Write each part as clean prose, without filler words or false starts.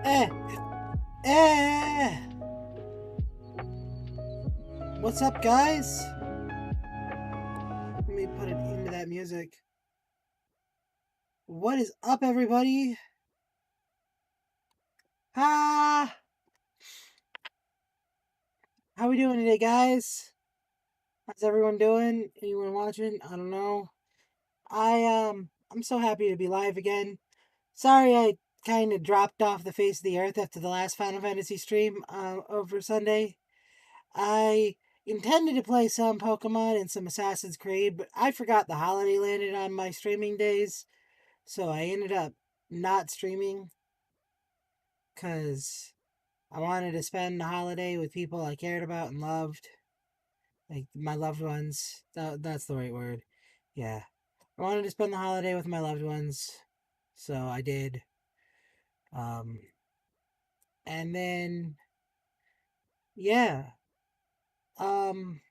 Eh, eh. What's up, guys? Let me put it into that music. What is up, everybody? Ah, how we doing today, guys? How's everyone doing? Anyone watching? I don't know. I'm so happy to be live again. Sorry, I kind of dropped off the face of the earth after the last Final Fantasy stream over Sunday. I intended to play some Pokemon and some Assassin's Creed, but I forgot the holiday landed on my streaming days, so I ended up not streaming because I wanted to spend the holiday with people I cared about and loved, like my loved ones. That's the right word. Yeah. I wanted to spend the holiday with my loved ones, so I did. Um, and then, yeah. Um,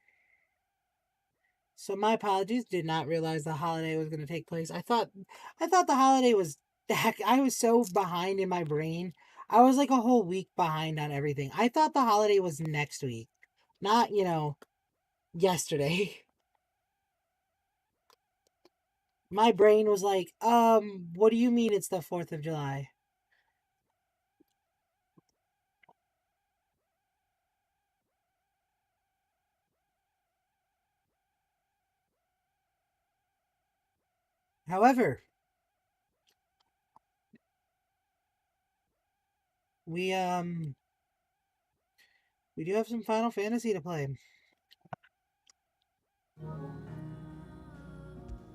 so my apologies. Did not realize the holiday was going to take place. I thought the holiday was. Heck, I was so behind in my brain. I was like a whole week behind on everything. I thought the holiday was next week, not yesterday. My brain was like, what do you mean it's the 4th of July? However, we we do have some Final Fantasy to play.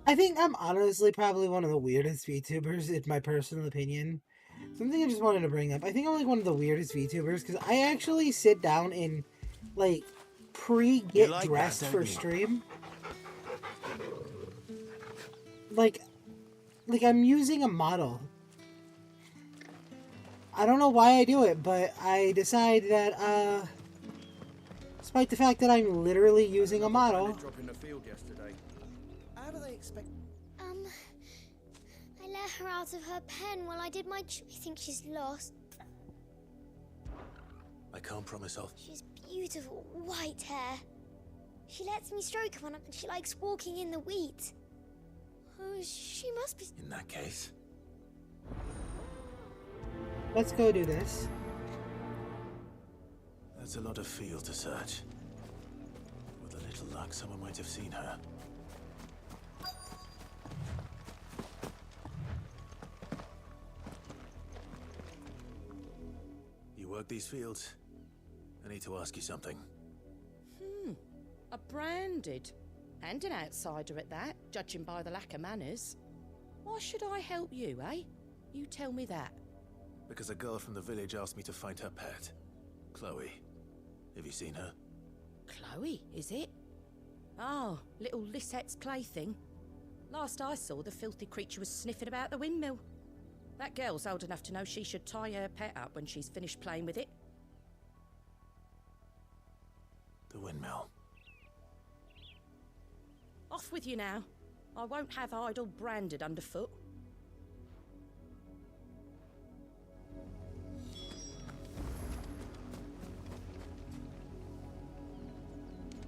I think I'm honestly probably one of the weirdest VTubers, in my personal opinion. Something I just wanted to bring up. I think I'm like one of the weirdest VTubers because I actually sit down and like get like dressed that, for don't you? stream. Like I'm using a model. I don't know why I do it, but I decide that despite the fact that I'm literally using a model. Drop in the field yesterday. How do they expect? I let her out of her pen while I did my. I think she's lost. I can't promise I'll. She's beautiful, white hair. She lets me stroke her and she likes walking in the wheat. Oh, she must be. In that case, Let's go do this. that's a lot of field to search. With a little luck, someone might have seen her. You work these fields? I need to ask you something. A branded. And an outsider at that, judging by the lack of manners. Why should I help you, eh? You tell me that. Because a girl from the village asked me to find her pet. Chloe. Have you seen her? Chloe, is it? Oh, little Lisette's plaything. Last I saw, the filthy creature was sniffing about the windmill. That girl's old enough to know she should tie her pet up when she's finished playing with it. The windmill. Off with you now. I won't have idle branded underfoot.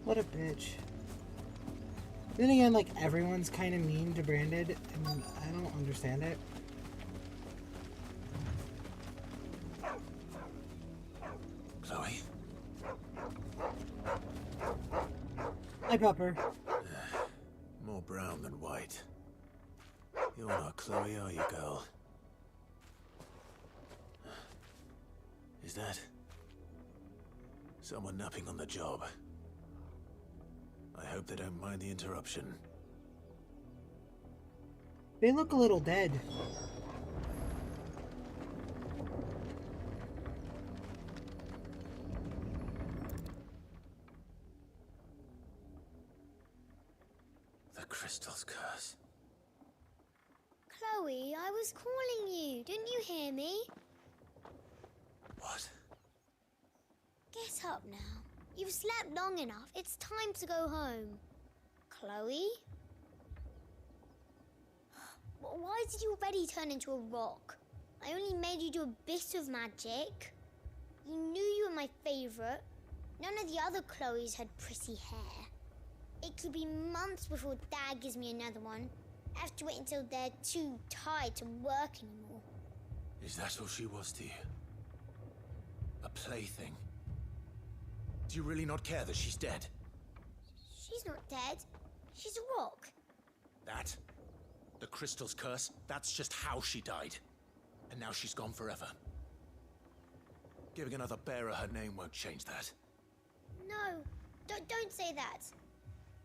What a bitch. Then again, like, everyone's kind of mean to Branded, and I don't understand it. Chloe? Hi, Pupper. More brown than white. You're not Chloe, are you, girl? Is that someone napping on the job? I hope they don't mind the interruption. They look a little dead. The crystal's curse. Chloe, I was calling you. Didn't you hear me? What? Get up now. You've slept long enough. It's time to go home. Chloe? Why did you already turn into a rock? I only made you do a bit of magic. You knew you were my favourite. None of the other Chloes had pretty hair. It could be months before Dad gives me another one. I have to wait until they're too tired to work anymore. Is that all she was to you? A plaything? Do you really not care that she's dead? She's not dead. She's a rock. That? The crystal's curse? That's just how she died. And now she's gone forever. Giving another bearer her name won't change that. No, don't say that.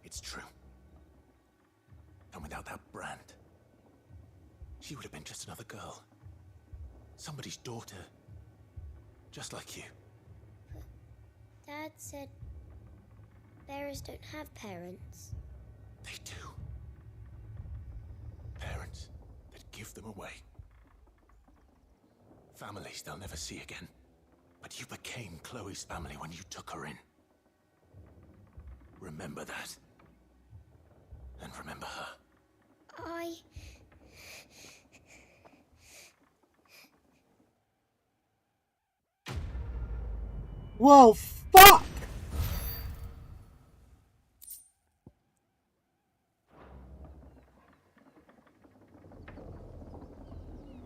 It's true. And without that brand, she would have been just another girl. Somebody's daughter. Just like you. But Dad said bearers don't have parents. They do. Parents that give them away. Families they'll never see again. But you became Chloe's family when you took her in. Remember that. And remember her. Whoa, fuck!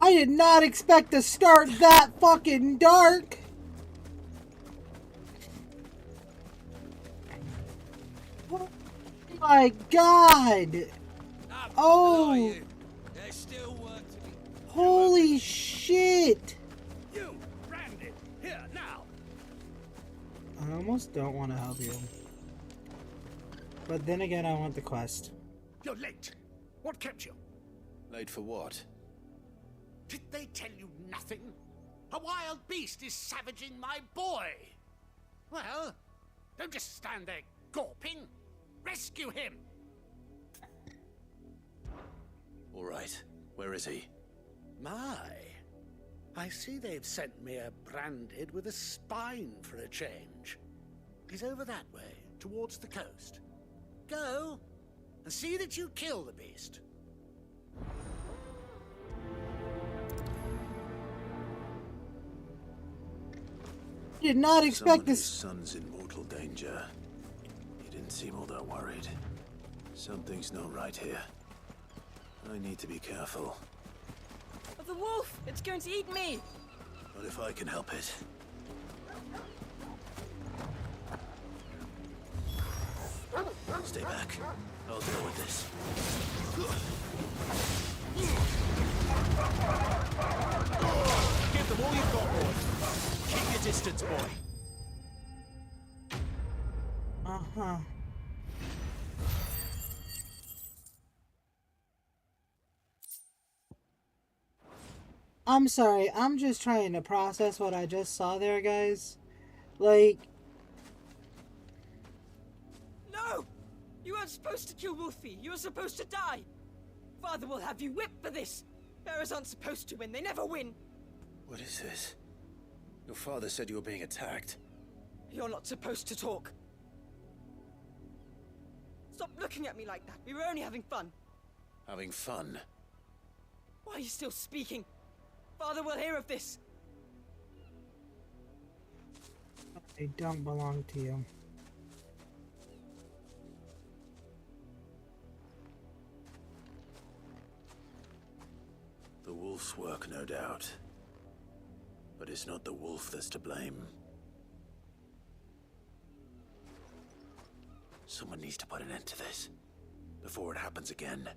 I did not expect to start that fucking dark! Oh my god! Oh! There's still work to be. Holy shit! You, Brandon, here now. I almost don't want to help you. But then again, I want the quest. You're late. What kept you? Late for what? Did they tell you nothing? A wild beast is savaging my boy. Well, don't just stand there gawping. Rescue him. All right. Where is he? My, I see they've sent me a branded with a spine for a change. He's over that way, towards the coast. Go, and see that you kill the beast. Did not expect Someone whose this. son's in mortal danger. He didn't seem all that worried. Something's not right here. I need to be careful. The wolf! It's going to eat me! But if I can help it. Stay back. I'll deal with this. Give them all you've got, boy. Keep your distance, boy. Uh-huh. I'm sorry, I'm just trying to process what I just saw there, guys. Like, No! You weren't supposed to kill Wolfie. You were supposed to die. Father will have you whipped for this. Bearers aren't supposed to win. They never win. What is this? Your father said you were being attacked. You're not supposed to talk. Stop looking at me like that. We were only having fun. Having fun? Why are you still speaking? Father will hear of this. I don't belong to you. The wolf's work, no doubt. But it's not the wolf that's to blame. Someone needs to put an end to this, before it happens again.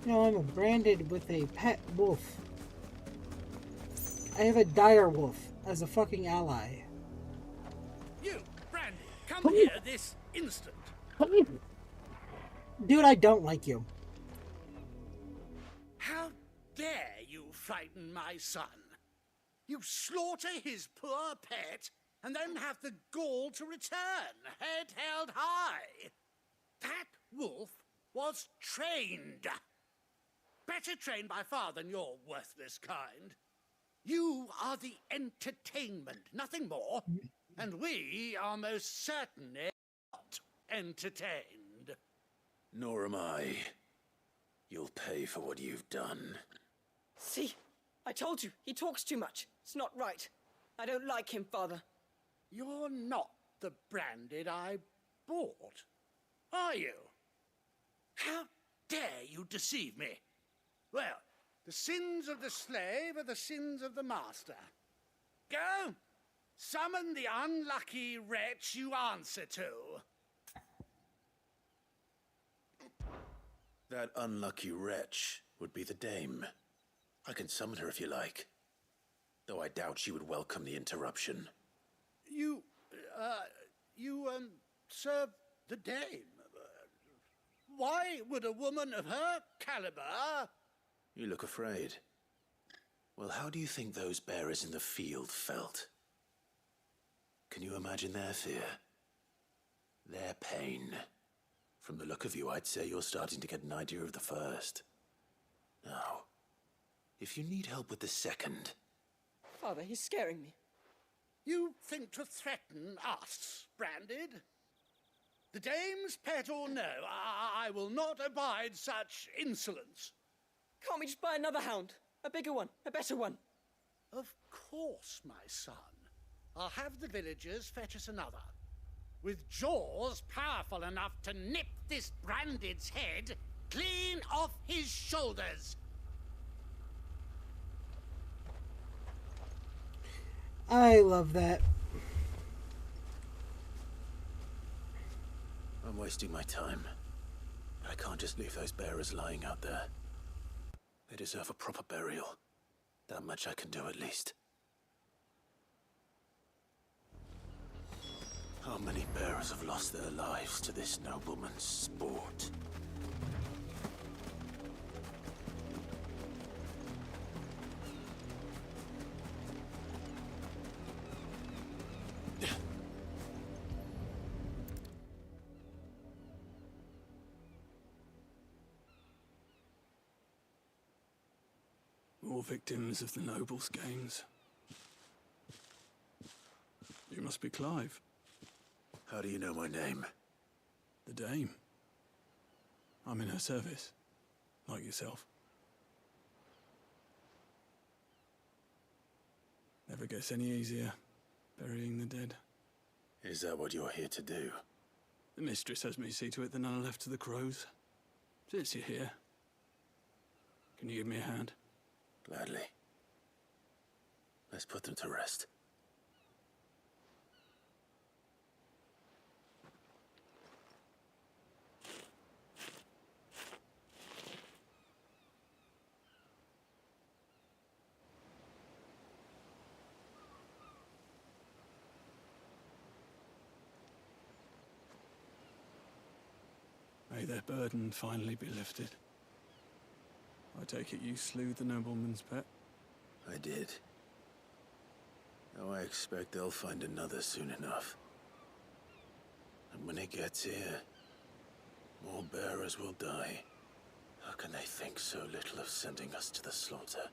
You know, I'm branded with a pet wolf. I have a dire wolf as a fucking ally. You, Brandon, come here this instant. Dude, I don't like you. How dare you frighten my son? You slaughter his poor pet, and then have the gall to return, head held high. That wolf was trained. better trained by far than your worthless kind. You are the entertainment, nothing more. And we are most certainly not entertained. Nor am I. You'll pay for what you've done. See? I told you, he talks too much. It's not right. I don't like him, Father. You're not the branded I bought, are you? How dare you deceive me? Well, the sins of the slave are the sins of the master. Go, summon the unlucky wretch you answer to. That unlucky wretch would be the dame. I can summon her if you like. Though I doubt she would welcome the interruption. You serve the dame. Why would a woman of her caliber... You look afraid. Well, how do you think those bearers in the field felt? Can you imagine their fear? Their pain? From the look of you, I'd say you're starting to get an idea of the first. Now, if you need help with the second... Father, he's scaring me. You think to threaten us, Branded? The dame's pet or no, I will not abide such insolence. Can't we just buy another hound? A bigger one, a better one. Of course, my son. I'll have the villagers fetch us another. With jaws powerful enough to nip this Branded's head clean off his shoulders. I love that. I'm wasting my time. But I can't just leave those bearers lying out there. They deserve a proper burial. That much I can do at least. How many bearers have lost their lives to this nobleman's sport? More victims of the nobles' games. You must be Clive. How do you know my name? The Dame. I'm in her service, like yourself. Never gets any easier, burying the dead. Is that what you're here to do? The mistress has me see to it that none are left to the crows. Since you're here, can you give me a hand? Gladly. Let's put them to rest. May their burden finally be lifted. I take it you slew the nobleman's pet? I did. Now I expect they'll find another soon enough. And when it gets here, more bearers will die. How can they think so little of sending us to the slaughter?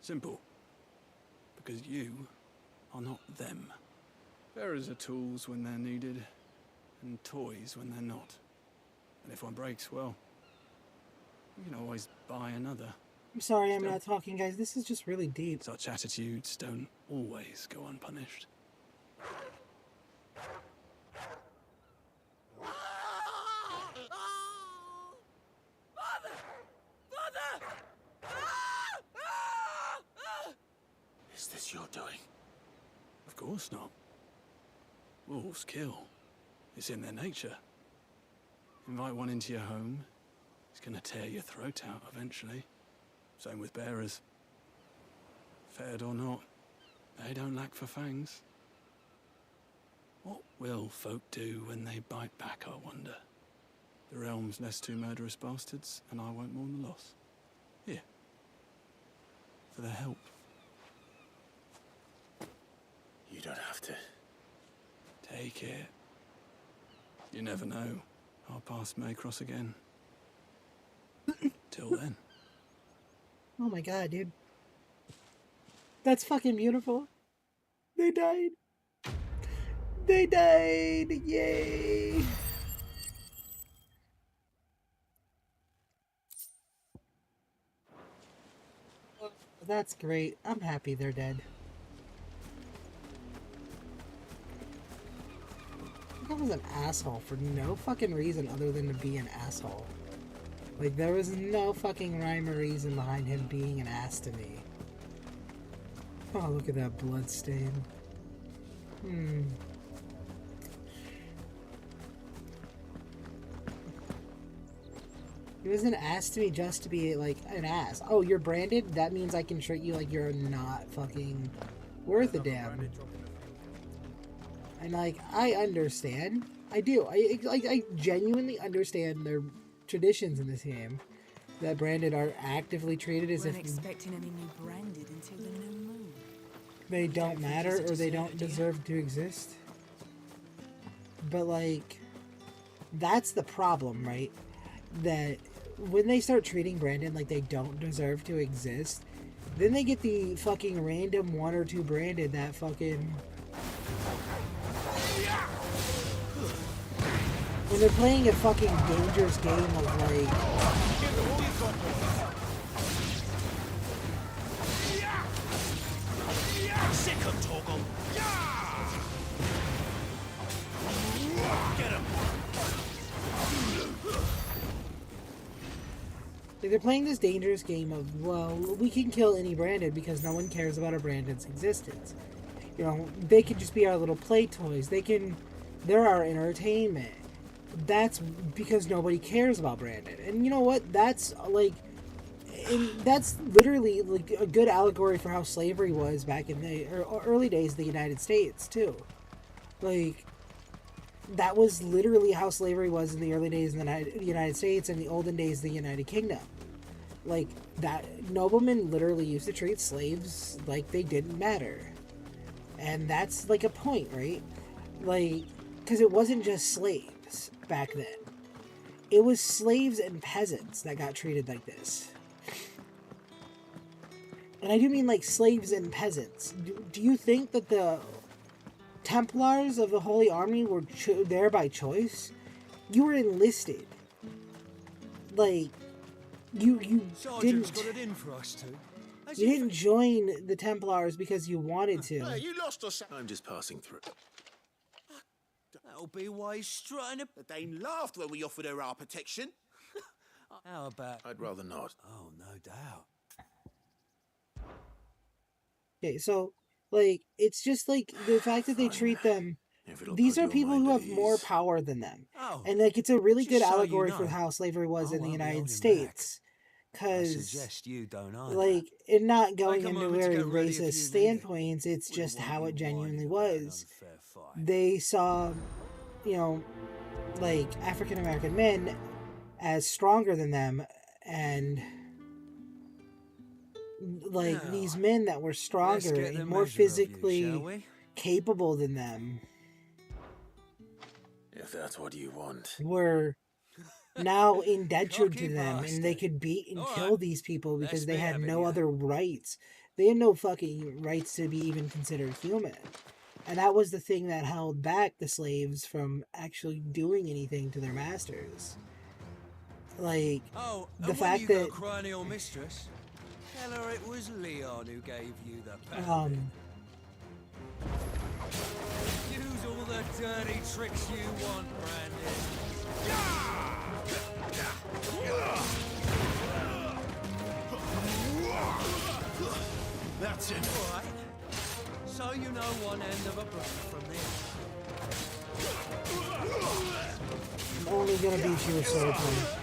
Simple. Because you are not them. Bearers are tools when they're needed, and toys when they're not. And if one breaks, well, you can always buy another. I'm sorry I'm not talking, guys. This is just really deep. Such attitudes don't always go unpunished. Father! Father! Is this your doing? Of course not. Wolves kill. It's in their nature. Invite one into your home, it's gonna tear your throat out eventually. Same with bearers. Fed or not, they don't lack for fangs. What will folk do when they bite back, I wonder? The realm's less two murderous bastards, and I won't mourn the loss. Here. For their help. You don't have to. Take it. You never know. Our paths may cross again. Till then. Oh my god, dude. That's fucking beautiful. They died. They died. Yay. That's great. I'm happy they're dead. That was an asshole for no fucking reason other than to be an asshole. Like, there was no fucking rhyme or reason behind him being an ass to me. Oh, look at that blood stain. He was an ass to me just to be, like, an ass. Oh, you're branded? That means I can treat you like you're not fucking worth a damn. And, like, I understand. I do. I genuinely understand their traditions in this game. That branded are actively treated as if expecting any new branded until the new moon. They don't matter or they don't deserve to exist. But, like, that's the problem, right? That when they start treating Brandon like they don't deserve to exist, then they get the fucking random 1 or 2 branded that fucking... When they're playing a fucking dangerous game of, like... Sick of Toggle. Get him. Like, they're playing this dangerous game of, well, we can kill any branded because no one cares about our branded's existence. You know, they could just be our little play toys. They're our entertainment. That's because nobody cares about branded. And you know what? That's, like, and that's literally, like, a good allegory for how slavery was back in the early days of the United States, too. Like, that was literally how slavery was in the early days in the United States and the olden days of the United Kingdom. Like, that noblemen literally used to treat slaves like they didn't matter. And that's, like, a point, right? Like, because it wasn't just slaves back then. It was slaves and peasants that got treated like this. And I do mean, like, slaves and peasants. Do you think that the Templars of the Holy Army were there by choice? You were enlisted. Like, you didn't... got it in for us too. You didn't join the Templars because you wanted to. Hey, you lost us. I'm just passing through. That'll be why he's strutting a... The Dane laughed when we offered her our protection. How about... I'd rather not. Oh, no doubt. Okay, so, like, it's just, like, the fact that they treat them... These are people who have more power than them. Oh, and, like, it's a really good just so allegory you for know, how slavery was I in the won't be United holding States. I Because, suggest you don't either. like, it not going Take a into moment to very get ready if racist you need it. standpoints, it's Wouldn't just want how you it genuinely whining about an was. unfair fight. They saw, you know, like, African American men as stronger than them, and like Now, these men that were Let's stronger get the and more measure of you, physically shall we? capable than them If that's what you want. were now indentured to Cocky them, and they bastard. could beat and All kill right. these people because Let's they be had having no ya. other rights. They had no fucking rights to be even considered human. And that was the thing that held back the slaves from actually doing anything to their masters. Like, Oh, the and fact when you that- go crying to your mistress, tell her it was Leon who gave you the pound. Use all the dirty tricks you want, Brandon. That's it. All right. So you know one end of a blade from the other. I'm only gonna beat you with sword play.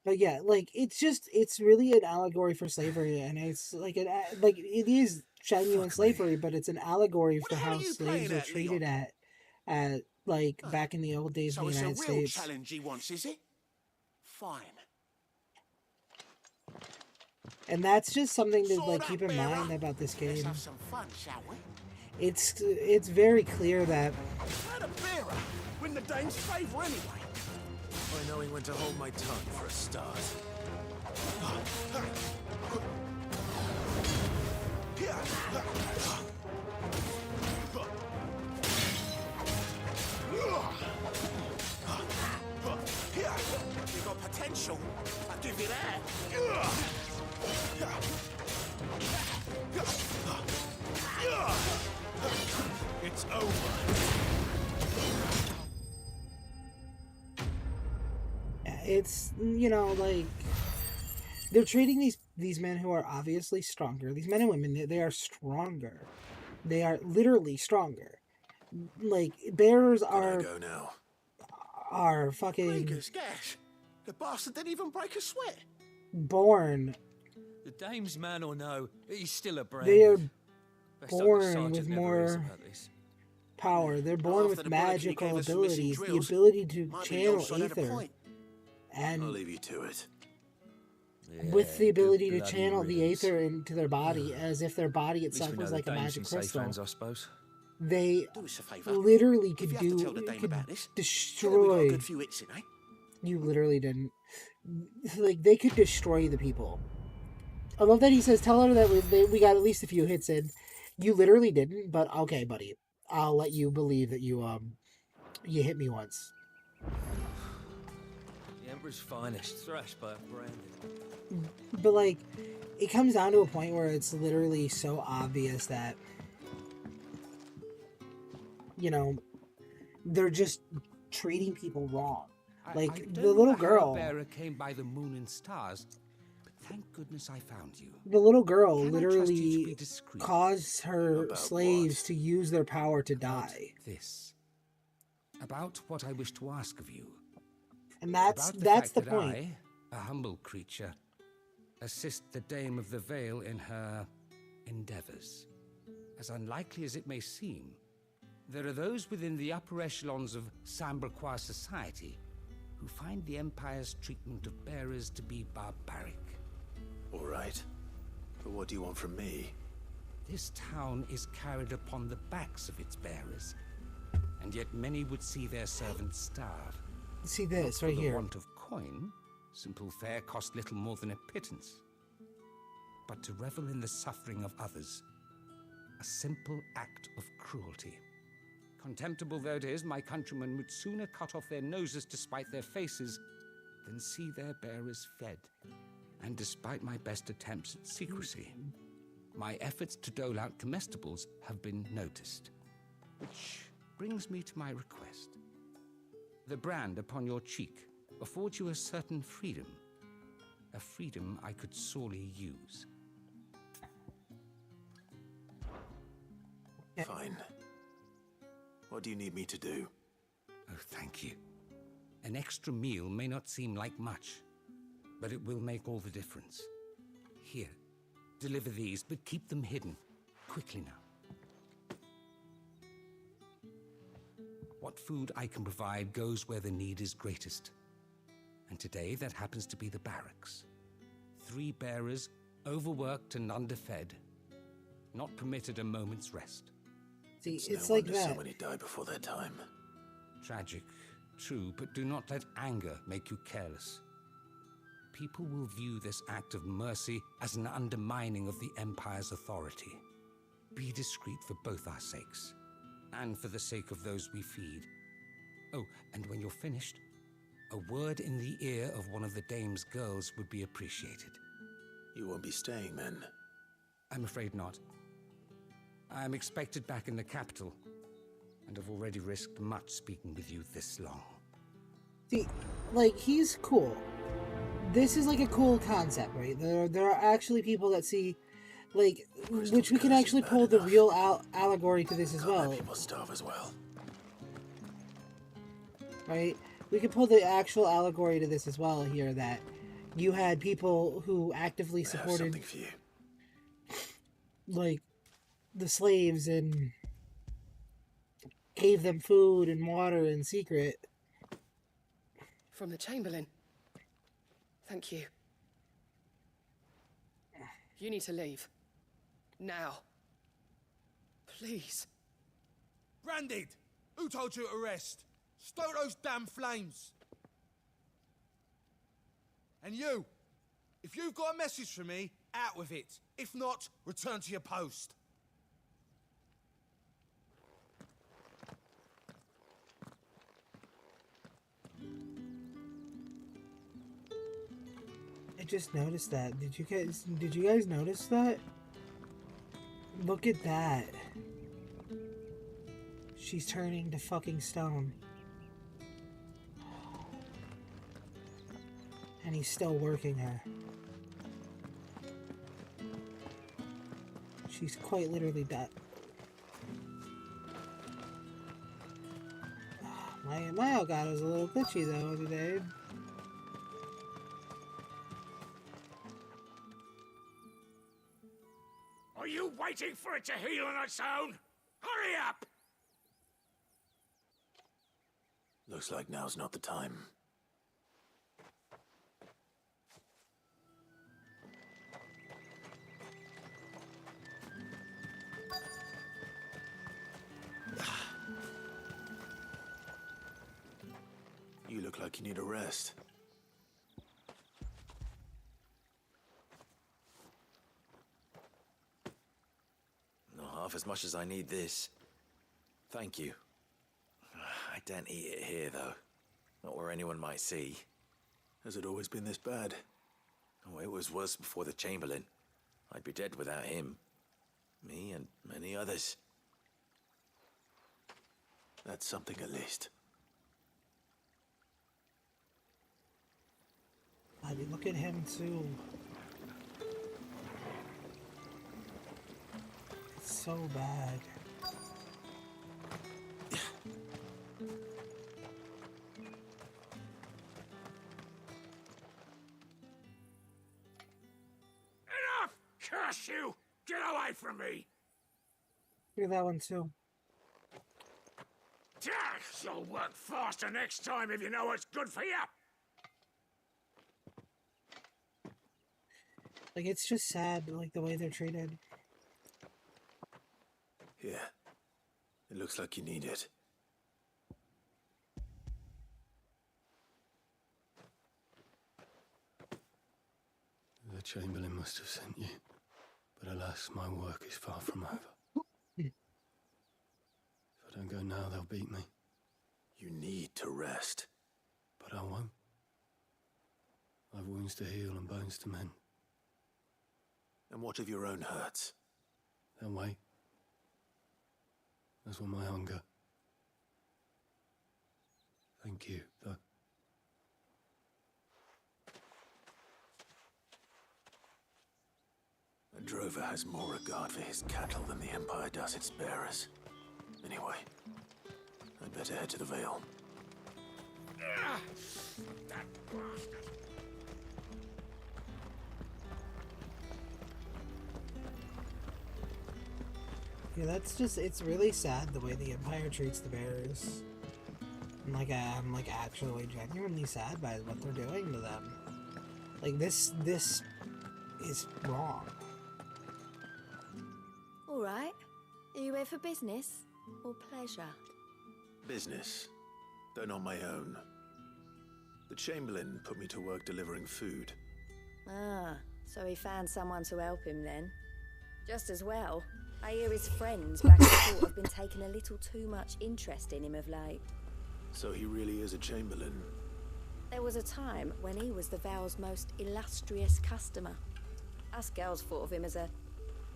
But yeah, like, it's really an allegory for slavery, and it's like it is genuine slavery, but it's an allegory for the hell how are you slaves playing were at, treated Leon? at like back in the old days So of the it's a United real States. challenge he wants, is it? Fine. And that's just something to Sword like up, keep in bearer. mind about this Let's game. have some fun, shall we? It's very clear that Had a bearer. We're the Dane's favour anyway? By knowing when to hold my tongue for a start. You got potential. I'll give you that. It's over. It's, you know, like, they're treating these men who are obviously stronger, these men and women, they are stronger. They are literally stronger. Like, bears Can are I go now? are fucking Rhaegar's gash. The bastard didn't even break a sweat. born. The dame's man or no, he's still a brand. They are Best hope the born sergeant with never hears more about this. power. They're born After with the bullet he magical gave us for missing abilities, the drills, ability to might be channel old son had a ether, point. I'll and leave you to it. with the Yeah, ability good to bloody channel the riddance. aether into their body as if their body At least itself we know was the like a dame's magic in safe crystal. hands, I suppose. They Do us a favour. literally If could you have to tell the Dane could about this, tell her we got a destroy. good few hits in, eh? You literally didn't. Like, they could destroy the people. I love that he says, tell her that we got at least a few hits in. You literally didn't, but okay, buddy. I'll let you believe that you hit me once. The Emperor's finest, thrashed by a branded. But, like, it comes down to a point where it's literally so obvious that, you know, they're just treating people wrong. Like, I the don't little know how girl, a bearer came by the moon and stars, but thank goodness I found you. the little girl Can I trust you to be literally discreet? caused her About slaves what? to use their power to About die. this. About what I wish to ask of you. And that's About that's the fact that point. I, a humble creature, assist the Dame of the Vale in her endeavors. As unlikely as it may seem, there are those within the upper echelons of Samberquois society who find the Empire's treatment of bearers to be barbaric. All right. But what do you want from me? This town is carried upon the backs of its bearers, and yet many would see their servants starve. See this For right the here. want of coin, simple fare cost little more than a pittance. But to revel in the suffering of others, a simple act of cruelty. Contemptible though it is, my countrymen would sooner cut off their noses to spite their faces than see their bearers fed. And despite my best attempts at secrecy, my efforts to dole out comestibles have been noticed. Which brings me to my request. The brand upon your cheek affords you a certain freedom. A freedom I could sorely use. Fine. What do you need me to do? Oh, thank you. An extra meal may not seem like much, but it will make all the difference. Here, deliver these, but keep them hidden. Quickly now. What food I can provide goes where the need is greatest. And today, that happens to be the barracks. 3 bearers, overworked and underfed, not permitted a moment's rest. See, It's it's no like wonder that. so many die before their time. Tragic, true, but do not let anger make you careless. People will view this act of mercy as an undermining of the Empire's authority. Be discreet for both our sakes, and for the sake of those we feed. Oh, and when you're finished, a word in the ear of one of the Dame's girls would be appreciated. You won't be staying then. I'm afraid not. I'm expected back in the capital, and have already risked much speaking with you this long. See, like, he's cool. This is like a cool concept, right? There are actually people that see, like, which we can Crystal actually curse pull is the bad real allegory to this as Can't let well, people starve as well. right? We could pull the actual allegory to this as well here, that you had people who actively I have supported, something for you. like, the slaves and gave them food and water in secret. From the Chamberlain. Thank you. You need to leave. Now. Please. Branded! Who told you to rest? Stoke those damn flames! And you, if you've got a message for me, out with it. If not, return to your post. I just noticed that. Did you guys notice that? Look at that. She's turning to fucking stone. And he's still working her. She's quite literally dead. My Elgato's a little glitchy though today. Are you waiting for it to heal on its own? Hurry up! Looks like now's not the time. You look like you need a rest. Not half as much as I need this. Thank you. I daren't eat it here, though. Not where anyone might see. Has it always been this bad? Oh, it was worse before the Chamberlain. I'd be dead without him. Me and many others. That's something at least. I mean, look at him too. It's so bad. Enough! Curse you! Get away from me! Look at that one too. You'll work faster next time if you know what's good for you! Like, it's just sad, like, the way they're treated. Here. It looks like you need it. The Chamberlain must have sent you. But alas, my work is far from over. If I don't go now, they'll beat me. You need to rest. But I won't. I've wounds to heal and bones to mend. And what of your own hurts? They'll wait. As will my hunger. Thank you, though. A drover has more regard for his cattle than the Empire does its bearers. Anyway, I'd better head to the Vale. That bastard! Yeah, that's just, it's really sad the way the Empire treats the bearers. And I'm like actually genuinely sad by what they're doing to them. Like, this is wrong. Alright. Are you here for business or pleasure? Business, though not my own. The Chamberlain put me to work delivering food. Ah, so he found someone to help him then. Just as well. I hear his friends back at court have been taking a little too much interest in him of late. So he really is a Chamberlain? There was a time when he was the Vale's most illustrious customer. Us girls thought of him as a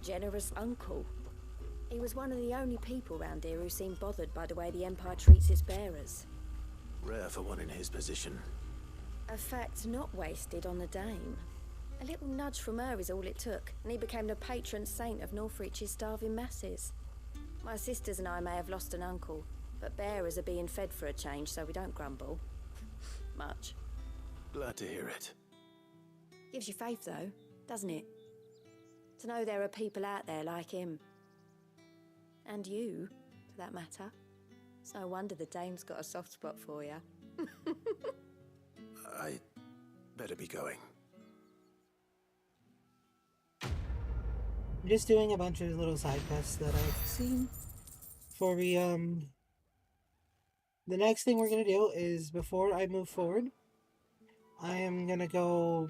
generous uncle. He was one of the only people round here who seemed bothered by the way the Empire treats its bearers. Rare for one in his position. A fact not wasted on the Dame. A little nudge from her is all it took, and he became the patron saint of Northreach's starving masses. My sisters and I may have lost an uncle, but bearers are being fed for a change, so we don't grumble. Much. Glad to hear it. Gives you faith, though, doesn't it? To know there are people out there like him. And you, for that matter. It's no wonder the Dame's got a soft spot for you. I better be going. I'm just doing a bunch of little side quests that I've seen before we the next thing we're going to do is, before I move forward, I am going to go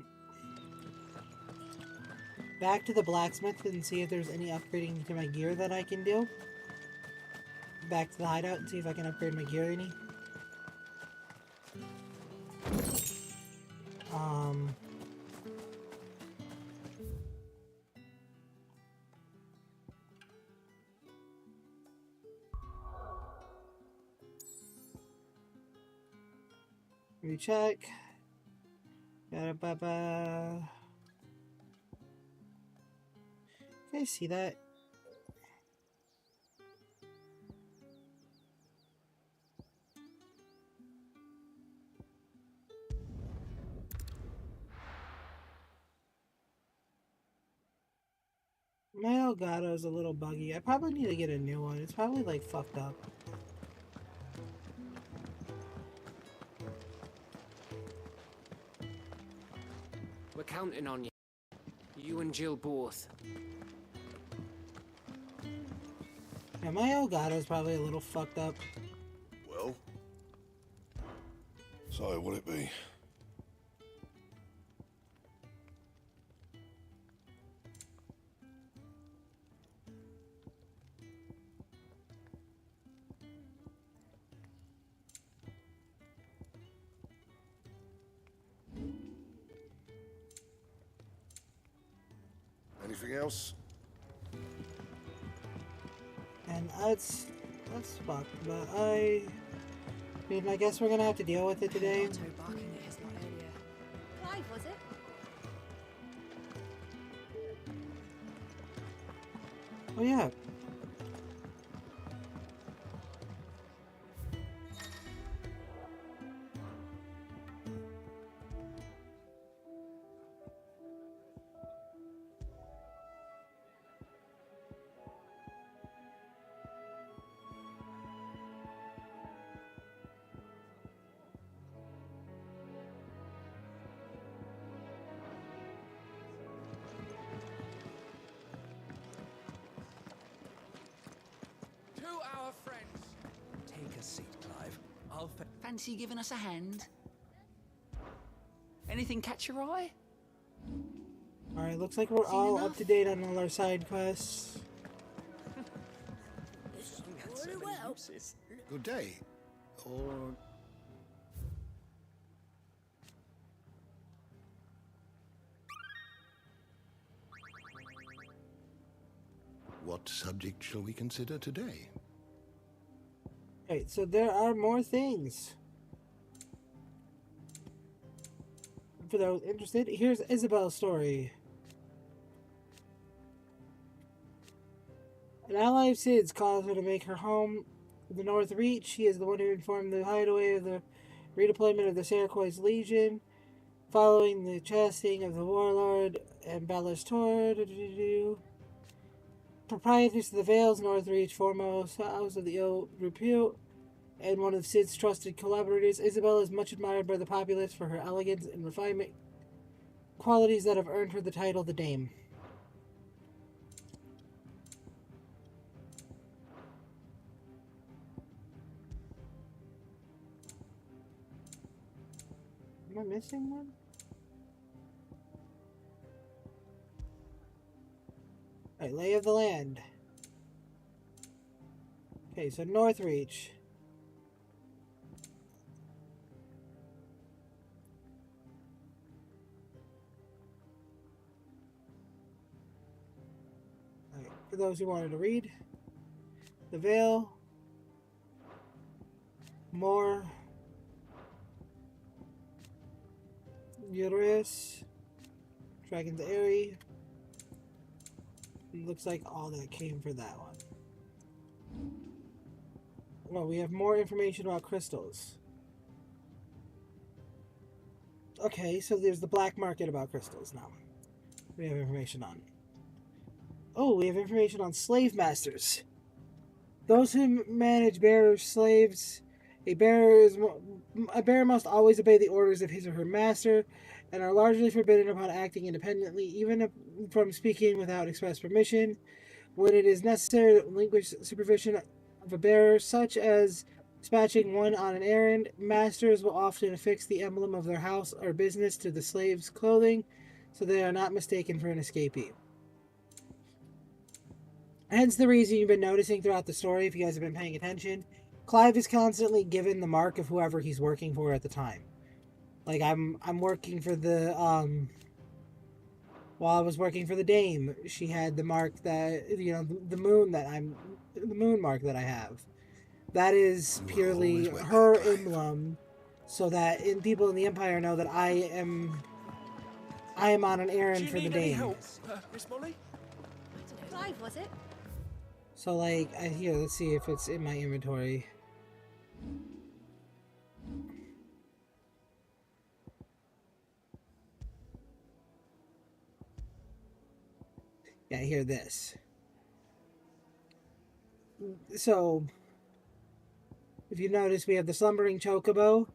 back to the blacksmith and see if there's any upgrading to my gear that I can do. Back to the hideout and see if I can upgrade my gear any. Recheck. Ba-da-ba-ba. Can I see that? My Elgato's a little buggy. I probably need to get a new one. It's probably like fucked up. We're counting on you. You and Jill both. Yeah, my Elgato's probably a little fucked up. Well? So, what'll it be? Anything else? And that's fucked, but I mean, I guess we're gonna have to deal with it today. Clive, was it? Oh yeah. Our friends. Take a seat, Clive. I'll fancy giving us a hand. Anything catch your eye? Alright, looks like we're all up to date on all our side quests. Good day. Or... What subject shall we consider today? Right, so there are more things. For those interested, here's Isabel's story. An ally of Sid's calls her to make her home the North Reach. She is the one who informed the hideaway of the redeployment of the Sarakoi's Legion, following the chasing of the warlord and Bella's Tor. Proprietors of the Vale's North Reach, foremost house of the ill repute, and one of Sid's trusted collaborators. Isabel is much admired by the populace for her elegance and refinement, qualities that have earned her the title the Dame. Am I missing one? Alright, lay of the land. Okay, so North Reach. Alright, for those who wanted to read. The Vale. More. Uterus. Dragon's Eyrie. It looks like all that came for that one. Well, we have more information about crystals. Okay, so there's the black market about crystals now. We have information on. Oh, we have information on slave masters. Those who manage bearers' slaves. A bearer must always obey the orders of his or her master, and are largely forbidden upon acting independently, even from speaking without express permission. When it is necessary to relinquish supervision of a bearer, such as Dispatching one on an errand, masters will often affix the emblem of their house or business to the slave's clothing so they are not mistaken for an escapee. Hence the reason you've been noticing throughout the story, if you guys have been paying attention, Clive is constantly given the mark of whoever he's working for at the time. Like, I'm working for the, while I was working for the Dame, she had the mark that, you know, the moon mark that I have. That is purely her emblem, so that people in the Empire know that I am on an errand for the Dame. Miss Molly? Clive, was it? So, like, here, let's see if it's in my inventory. Yeah, here, this. So, if you notice, we have the Slumbering Chocobo,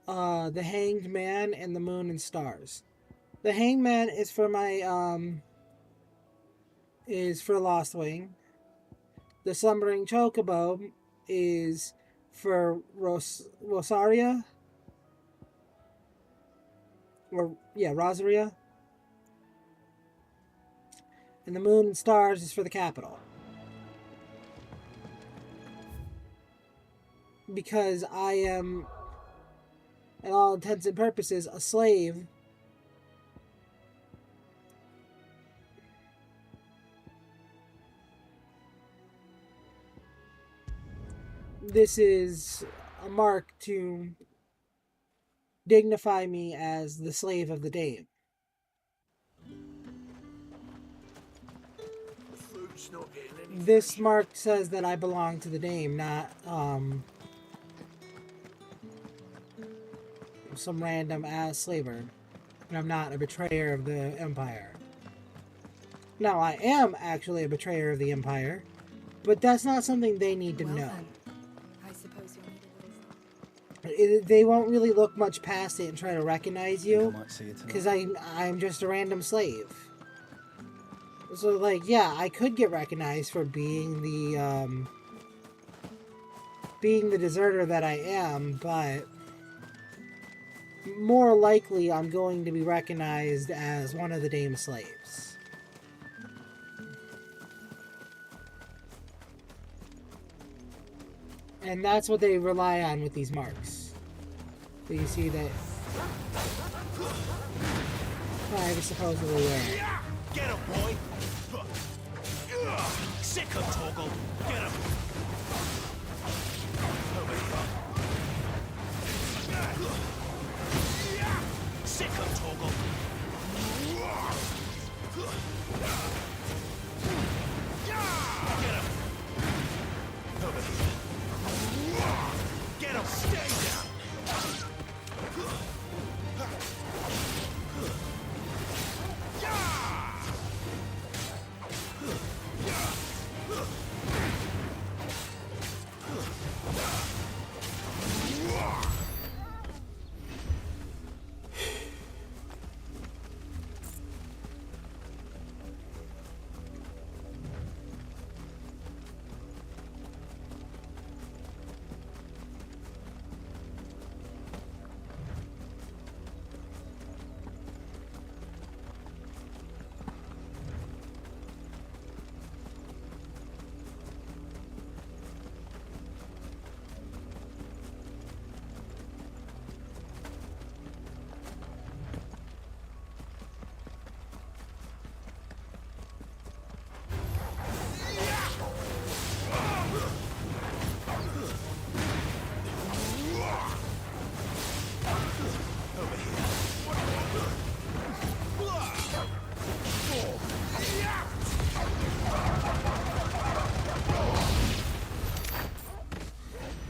the Hanged Man, and the Moon and Stars. The Hanged Man is for my, is for Lost Wing. The Slumbering Chocobo is for Rosaria. Rosaria. And the Moon and Stars is for the capital. Because I am, at all intents and purposes, a slave. This is a mark to dignify me as the slave of the Dame. This mark says that I belong to the Dame, not some random ass slaver. And I'm not a betrayer of the Empire. Now, I am actually a betrayer of the Empire, but that's not something they need to know. I suppose you'll need a little... They won't really look much past it and try to recognize you, because I'm just a random slave. So, like, yeah, I could get recognized for being the deserter that I am, but more likely I'm going to be recognized as one of the Dame's slaves. And that's what they rely on with these marks. So you see that Clive is supposedly wearing. Get him, boy! Sick him, Torgal! Get him! Sick him, Torgal! Get him! Over here! Get him! Stay down!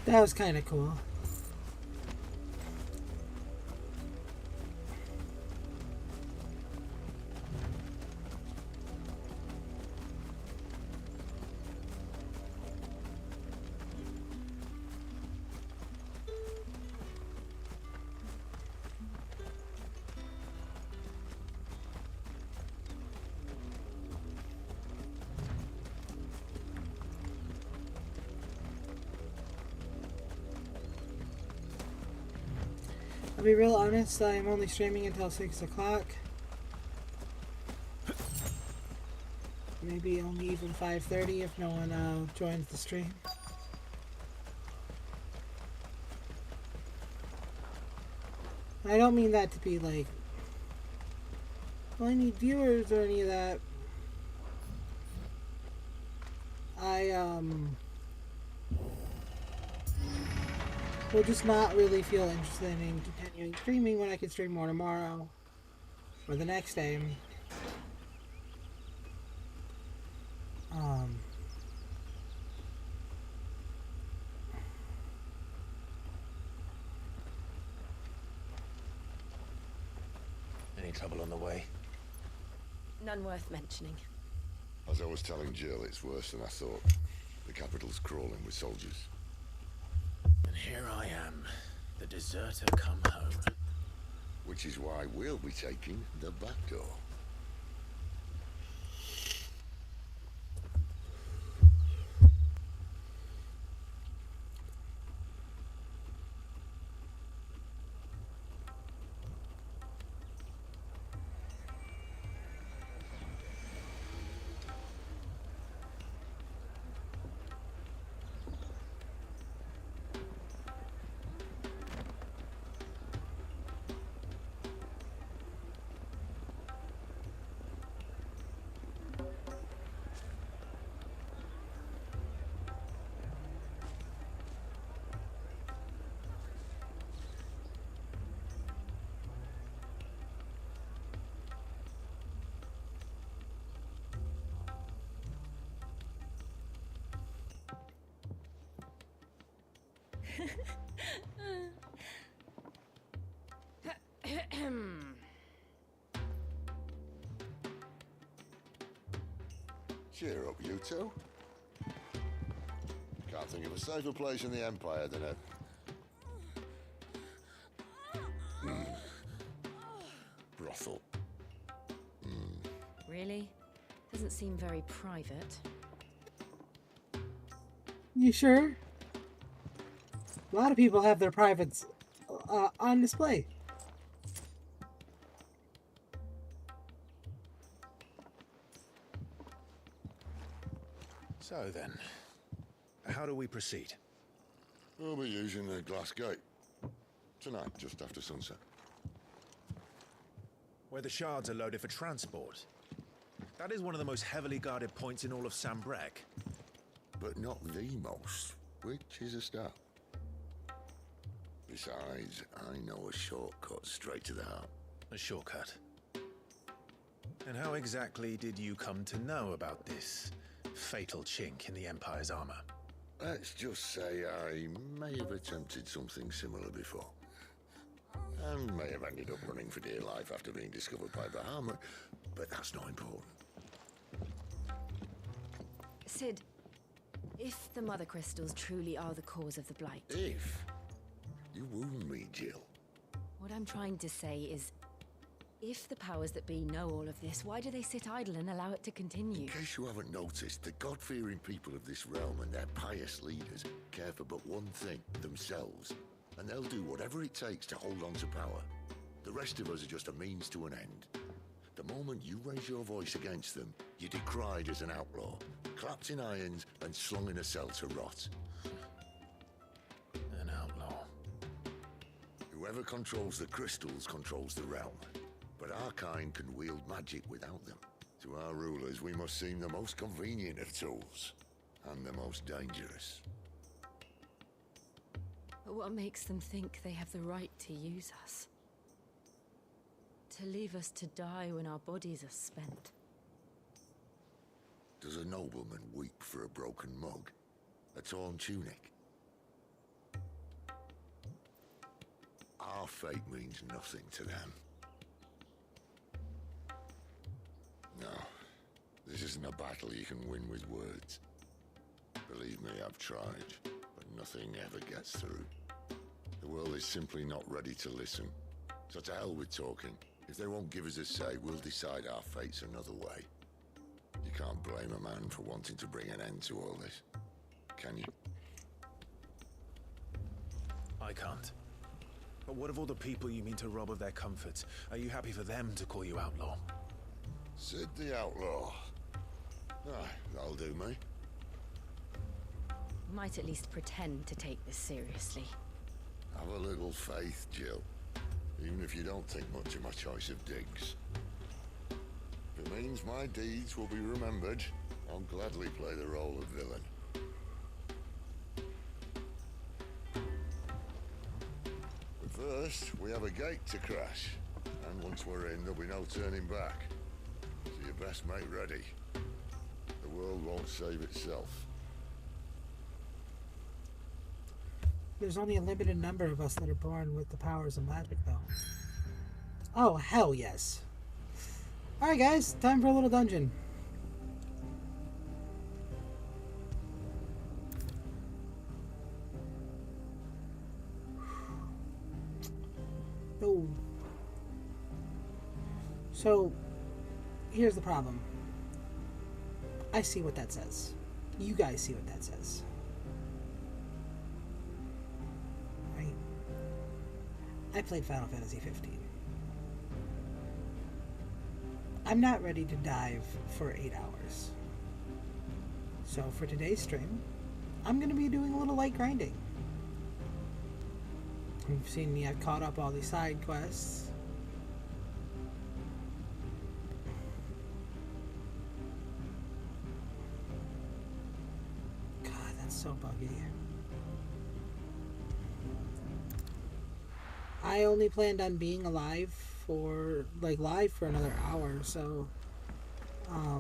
That was kind of cool. I'll be real honest, I am only streaming until 6 o'clock. Maybe only even 5:30 if no one joins the stream. I don't mean that to be like, well, I need viewers or any of that. I will just not really feel interested in continuing streaming when I can stream more tomorrow or the next day. Any trouble on the way? None worth mentioning. As I was telling Jill, it's worse than I thought. The capital's crawling with soldiers. And here I am, the deserter come home. Which is why we'll be taking the back door. Cheer up, you two. Can't think of a safer place in the Empire than a... brothel. Really? Doesn't seem very private. You sure? A lot of people have their privates on display. So then, how do we proceed? We'll be using the glass gate. Tonight, just after sunset. Where the shards are loaded for transport. That is one of the most heavily guarded points in all of Sambrec. But not the most, which is a start. Besides, I know a shortcut straight to the heart. A shortcut? And how exactly did you come to know about this fatal chink in the Empire's armor? Let's just say I may have attempted something similar before. And may have ended up running for dear life after being discovered by Bahamut, but that's not important. Sid, if the Mother Crystals truly are the cause of the Blight... If? You wound me, Jill. What I'm trying to say is, if the powers that be know all of this, why do they sit idle and allow it to continue? In case you haven't noticed, the God-fearing people of this realm and their pious leaders care for but one thing, themselves. And they'll do whatever it takes to hold on to power. The rest of us are just a means to an end. The moment you raise your voice against them, you're decried as an outlaw, clapped in irons and slung in a cell to rot. An outlaw. Whoever controls the crystals controls the realm. But our kind can wield magic without them. To our rulers, we must seem the most convenient of tools, and the most dangerous. But what makes them think they have the right to use us? To leave us to die when our bodies are spent? Does a nobleman weep for a broken mug? A torn tunic? Our fate means nothing to them. No, this isn't a battle you can win with words. Believe me, I've tried, but nothing ever gets through. The world is simply not ready to listen. So to hell with talking. If they won't give us a say, we'll decide our fates another way. You can't blame a man for wanting to bring an end to all this, can you? I can't. But what of all the people you mean to rob of their comforts? Are you happy for them to call you outlaw? Sid the Outlaw. Aye, that'll do me. Might at least pretend to take this seriously. Have a little faith, Jill. Even if you don't think much of my choice of digs. If it means my deeds will be remembered, I'll gladly play the role of villain. But first, we have a gate to crash. And once we're in, there'll be no turning back. So you best make ready. The world won't save itself. There's only a limited number of us that are born with the powers of magic, though. Oh, hell yes. Alright, guys, time for a little dungeon. Oh. So, here's the problem. I see what that says. You guys see what that says. Right? I played Final Fantasy 15. I'm not ready to dive for 8 hours. So for today's stream, I'm going to be doing a little light grinding. You've seen me, I've caught up all these side quests. God, that's so buggy. I only planned on being alive for, live for another hour, so, I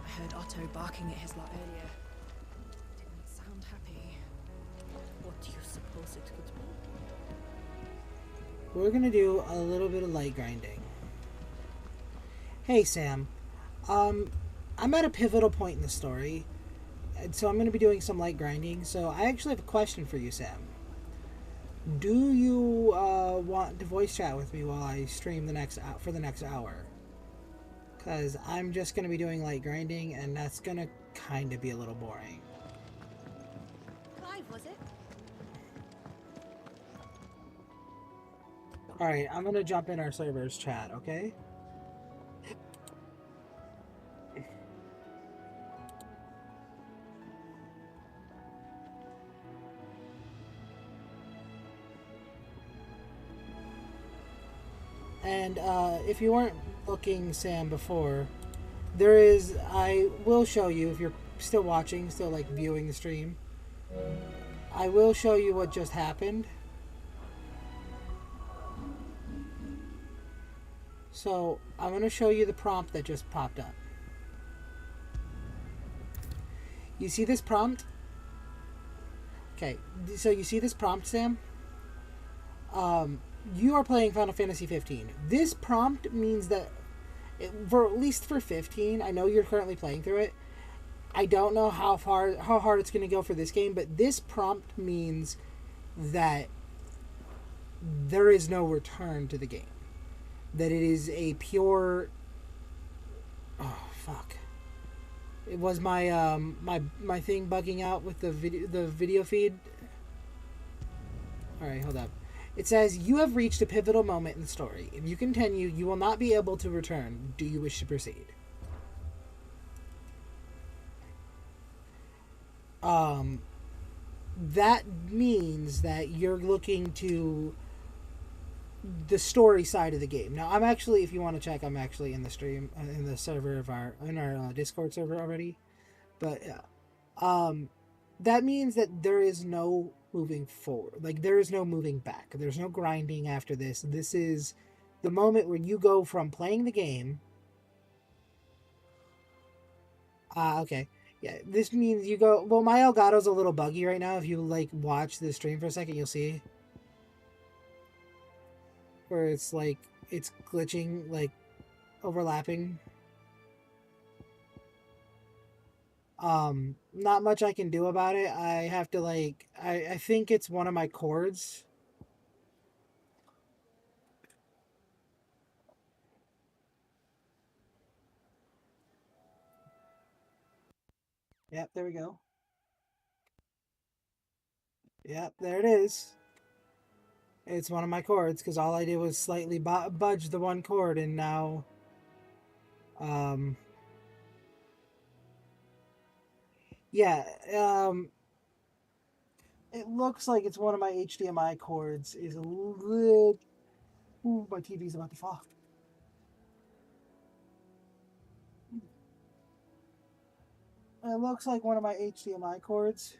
heard Otto barking at his lot earlier. Didn't sound happy. What do you suppose it could be? we're gonna do a little bit of light grinding. Hey, Sam. I'm at a pivotal point in the story, and so I'm gonna be doing some light grinding, so I actually have a question for you, Sam. Do you want to voice chat with me while I stream for the next hour? Because I'm just going to be doing light grinding, and that's going to kind of be a little boring. Clive, was it? Alright, I'm going to jump in our server's chat, okay? And if you weren't looking, Sam, before, I will show you, if you're still watching, still viewing the stream, I will show you what just happened. So I'm going to show you the prompt that just popped up. You see this prompt? Okay, so you see this prompt, Sam? You are playing Final Fantasy 15. This prompt means that, at least for 15, I know you're currently playing through it. I don't know how hard it's going to go for this game, but this prompt means that there is no return to the game. That it is a pure... Oh, fuck. It was my my thing bugging out with the video feed. Alright, hold up. It says, you have reached a pivotal moment in the story. If you continue, you will not be able to return. Do you wish to proceed? That means that you're looking to the story side of the game. Now, I'm actually, if you want to check, I'm actually in the stream, in the server of our Discord server already. But, that means that there is no moving forward. There is no moving back. There's no grinding after this. This is the moment where you go from playing the game. Okay. Yeah, this means you go... Well, my Elgato's a little buggy right now. If you, watch the stream for a second, you'll see. Where it's, it's glitching, overlapping. Not much I can do about it. I have to, I think it's one of my chords. Yep, there we go. Yep, there it is. It's one of my chords, because all I did was slightly budge the one chord, and now... Yeah, it looks like it's one of my HDMI cords is a little... Ooh, my TV's about to fall. It looks like one of my HDMI cords.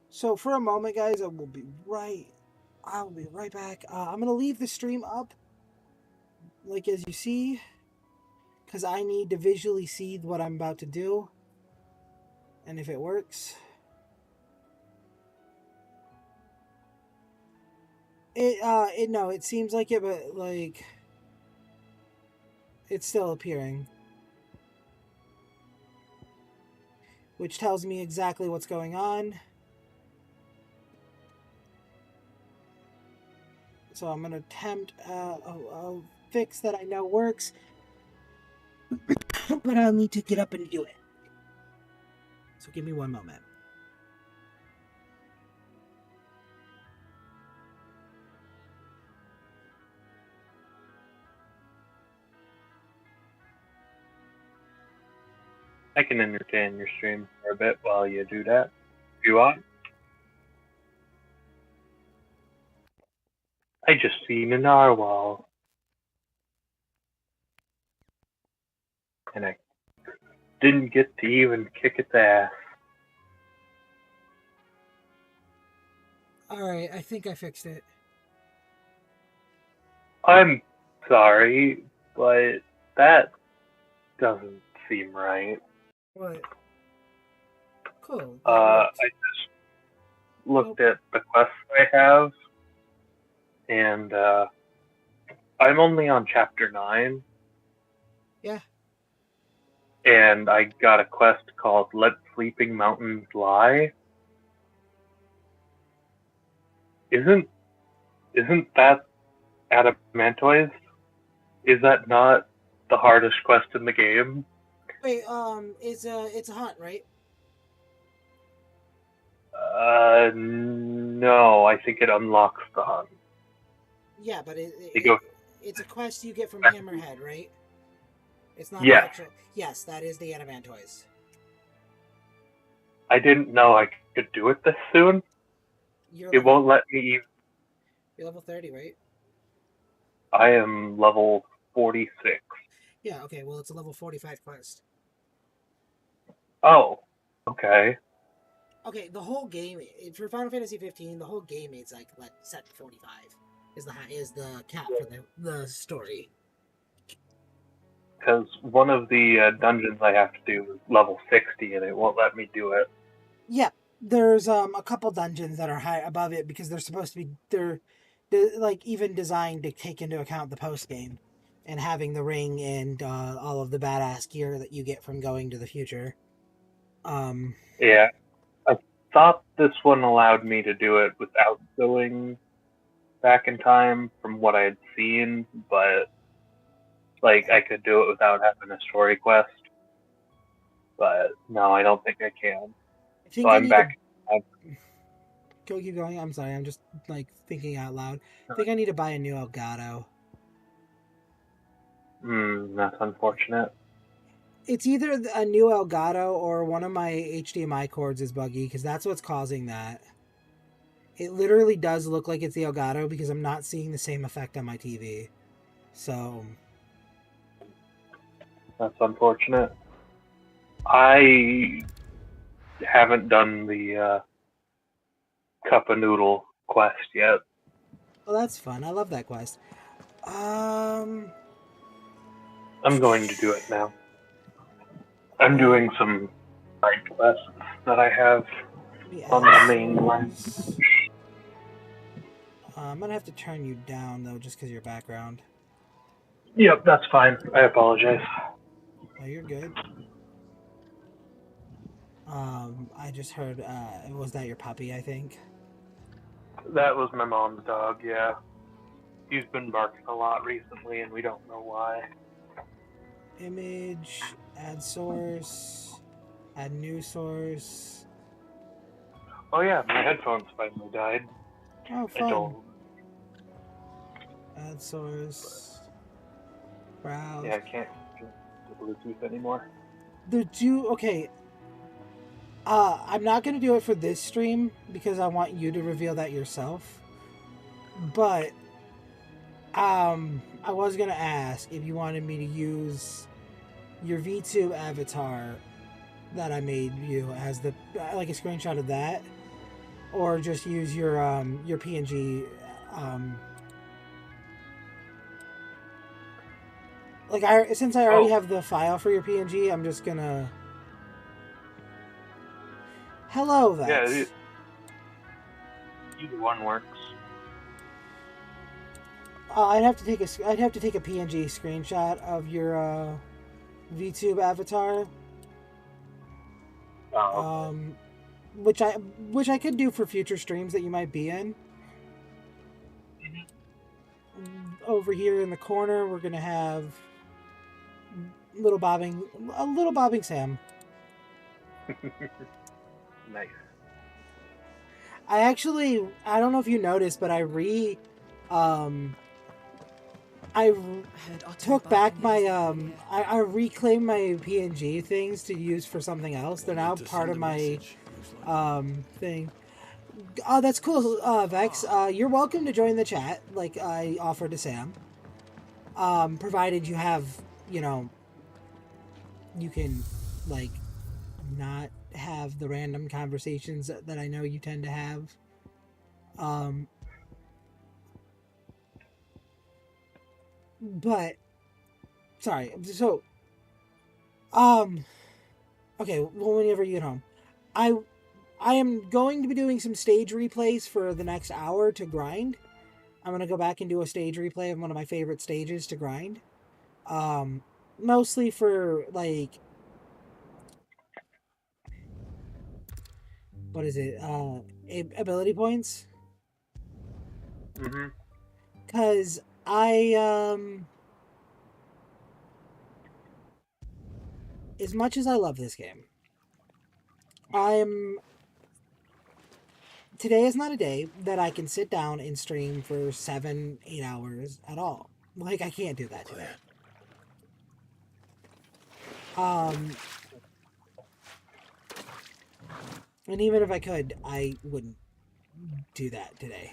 So for a moment, guys, I will be right back. I'm going to leave the stream up, like as you see, because I need to visually see what I'm about to do, and if it works. It seems like it, but like it's still appearing, which tells me exactly what's going on. So I'm gonna attempt a fix that I know works, but I'll need to get up and do it. So give me one moment. I can entertain your stream for a bit while you do that, if you want. I just seen a narwhal. And I didn't get to even kick its ass. Alright, I think I fixed it. I'm sorry, but that doesn't seem right. What? Cool. I just looked at the quests I have, and I'm only on chapter 9. Yeah. And I got a quest called Let Sleeping Mountains Lie. Isn't that Adamantoise? Is that not the hardest quest in the game? Wait, it's a hunt, right? No, I think it unlocks the hunt. Yeah, but it's a quest you get from Hammerhead, right? It's not Yeah. actual. Yes, that is the Adamantoise. I didn't know I could do it this soon. It won't let me even... You're level 30, right? I am level 46. Yeah, okay, well, it's a level 45 quest. Oh, okay. Okay, the whole game, for Final Fantasy 15, the whole game is like set to 45 is the cap for the story. Because one of the dungeons I have to do is level 60, and it won't let me do it. Yeah, there's a couple dungeons that are high above it because they're supposed to be they're like even designed to take into account the post game and having the ring and all of the badass gear that you get from going to the future. Yeah, I thought this one allowed me to do it without going back in time from what I had seen, but like I could do it without having a story quest. But no, I don't think I can. So I'm back. Go keep going. I'm sorry. I'm just like thinking out loud. I think I need to buy a new Elgato. That's unfortunate. It's either a new Elgato or one of my HDMI cords is buggy because that's what's causing that. It literally does look like it's the Elgato because I'm not seeing the same effect on my TV. So that's unfortunate. I haven't done the cup of noodle quest yet. Well, that's fun. I love that quest. I'm going to do it now. I'm doing some side quests that I have on the main line. I'm gonna have to turn you down though, just because of your background. Yep, that's fine. I apologize. Oh, you're good. I just heard. Was that your puppy? I think. That was my mom's dog. Yeah, he's been barking a lot recently, and we don't know why. Image, add source, add new source. Oh yeah, my headphones finally died. Oh, I fun. don't. Add source. Browse. Yeah, I can't do Bluetooth anymore. Okay. I'm not gonna do it for this stream because I want you to reveal that yourself. But I was gonna ask if you wanted me to use your VTube avatar that I made you as the like a screenshot of that, or just use your PNG. Since I already have the file for your PNG, I'm just gonna. Hello, Vex. Yeah, either one works. I'd have to take a PNG screenshot of your VTube avatar. Oh, okay. Which I could do for future streams that you might be in. Over here in the corner, we're gonna have a little bobbing Sam. Nice. I don't know if you noticed, but I took back my I reclaimed my PNG things to use for something else. They're now part of my thing. Oh, that's cool, Vex. You're welcome to join the chat, like I offered to Sam. Provided you have, you can like not have the random conversations that I know you tend to have. But sorry. So okay, well, whenever you get home. I am going to be doing some stage replays for the next hour to grind. I'm going to go back and do a stage replay of one of my favorite stages to grind. Mostly for, like, what is it? Ability points? Mm-hmm. Because as much as I love this game, today is not a day that I can sit down and stream for 7-8 hours at all. Like, I can't do that today. And even if I could, I wouldn't do that today.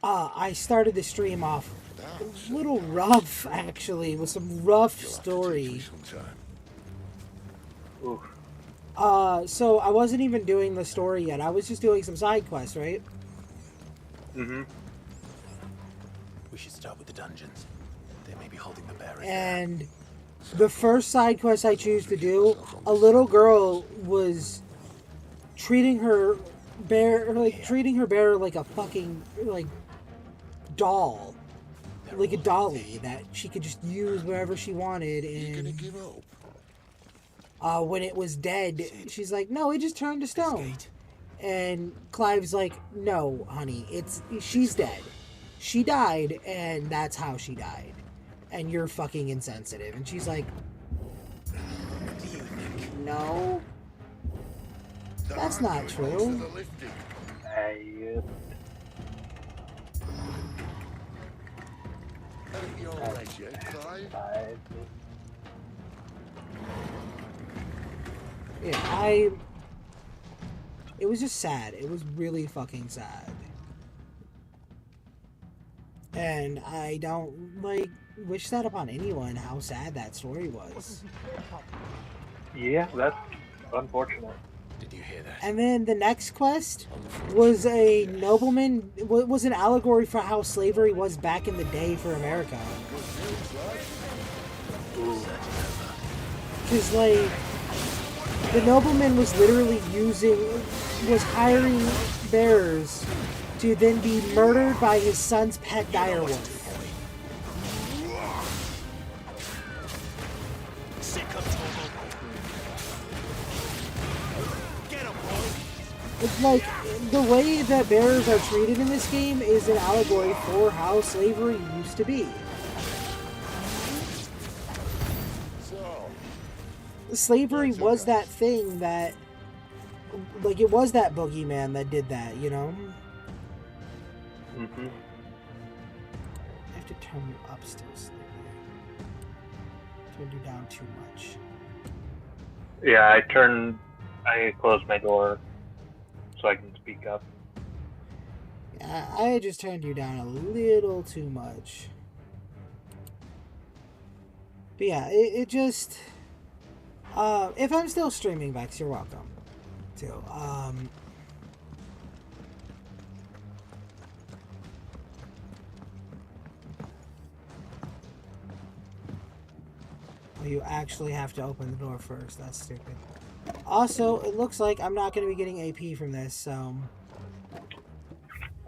I started the stream off a little rough, actually, with some rough story. So I wasn't even doing the story yet. I was just doing some side quests, right? Mm-hmm. We should start with the dungeons. They may be holding the bear. And the first side quest I choose to do, a little girl was treating her bear like a fucking doll, like a dolly that she could just use wherever she wanted. And when it was dead, she's like, "No, it just turned to stone." And Clive's like, "No, honey, she's dead. She died, and that's how she died. And you're fucking insensitive." And she's like, "No, that's not true." Yeah, it was just sad. It was really fucking sad. And I don't, wish that upon anyone, how sad that story was. Yeah, that's unfortunate. Did you hear that? And then the next quest was a nobleman, was an allegory for how slavery was back in the day for America. Because, the nobleman was literally was hiring bears to then be murdered by his son's pet direwolf. It's like, the way that bears are treated in this game is an allegory for how slavery used to be. Slavery was that thing that, like it was that boogeyman that did that, you know? Mm-hmm. I have to turn you up still slightly. Turned you down too much. Yeah, I closed my door so I can speak up. Yeah, I just turned you down a little too much. But yeah, it just... if I'm still streaming, Vex, you're welcome. Too. You actually have to open the door first. That's stupid. Also, it looks like I'm not going to be getting AP from this, so...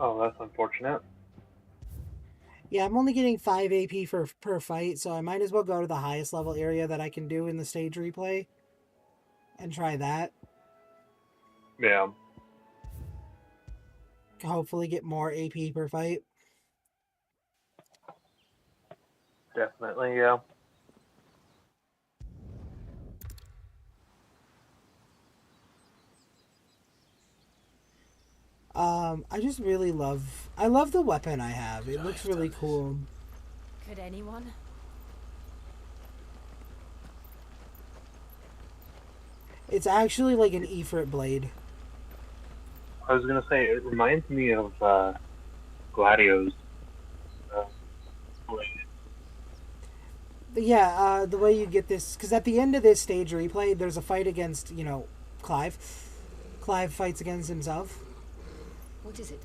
Oh, that's unfortunate. Yeah, I'm only getting 5 AP per fight, so I might as well go to the highest level area that I can do in the stage replay. And try that. Yeah. Hopefully get more AP per fight. Definitely, yeah. I just really love... I love the weapon I have. It looks really cool. Could anyone? It's actually like an Ifrit blade. I was gonna say, it reminds me of Gladio's blade. Yeah, the way you get this... Because at the end of this stage replay, there's a fight against, you know, Clive. Clive fights against himself. What is it?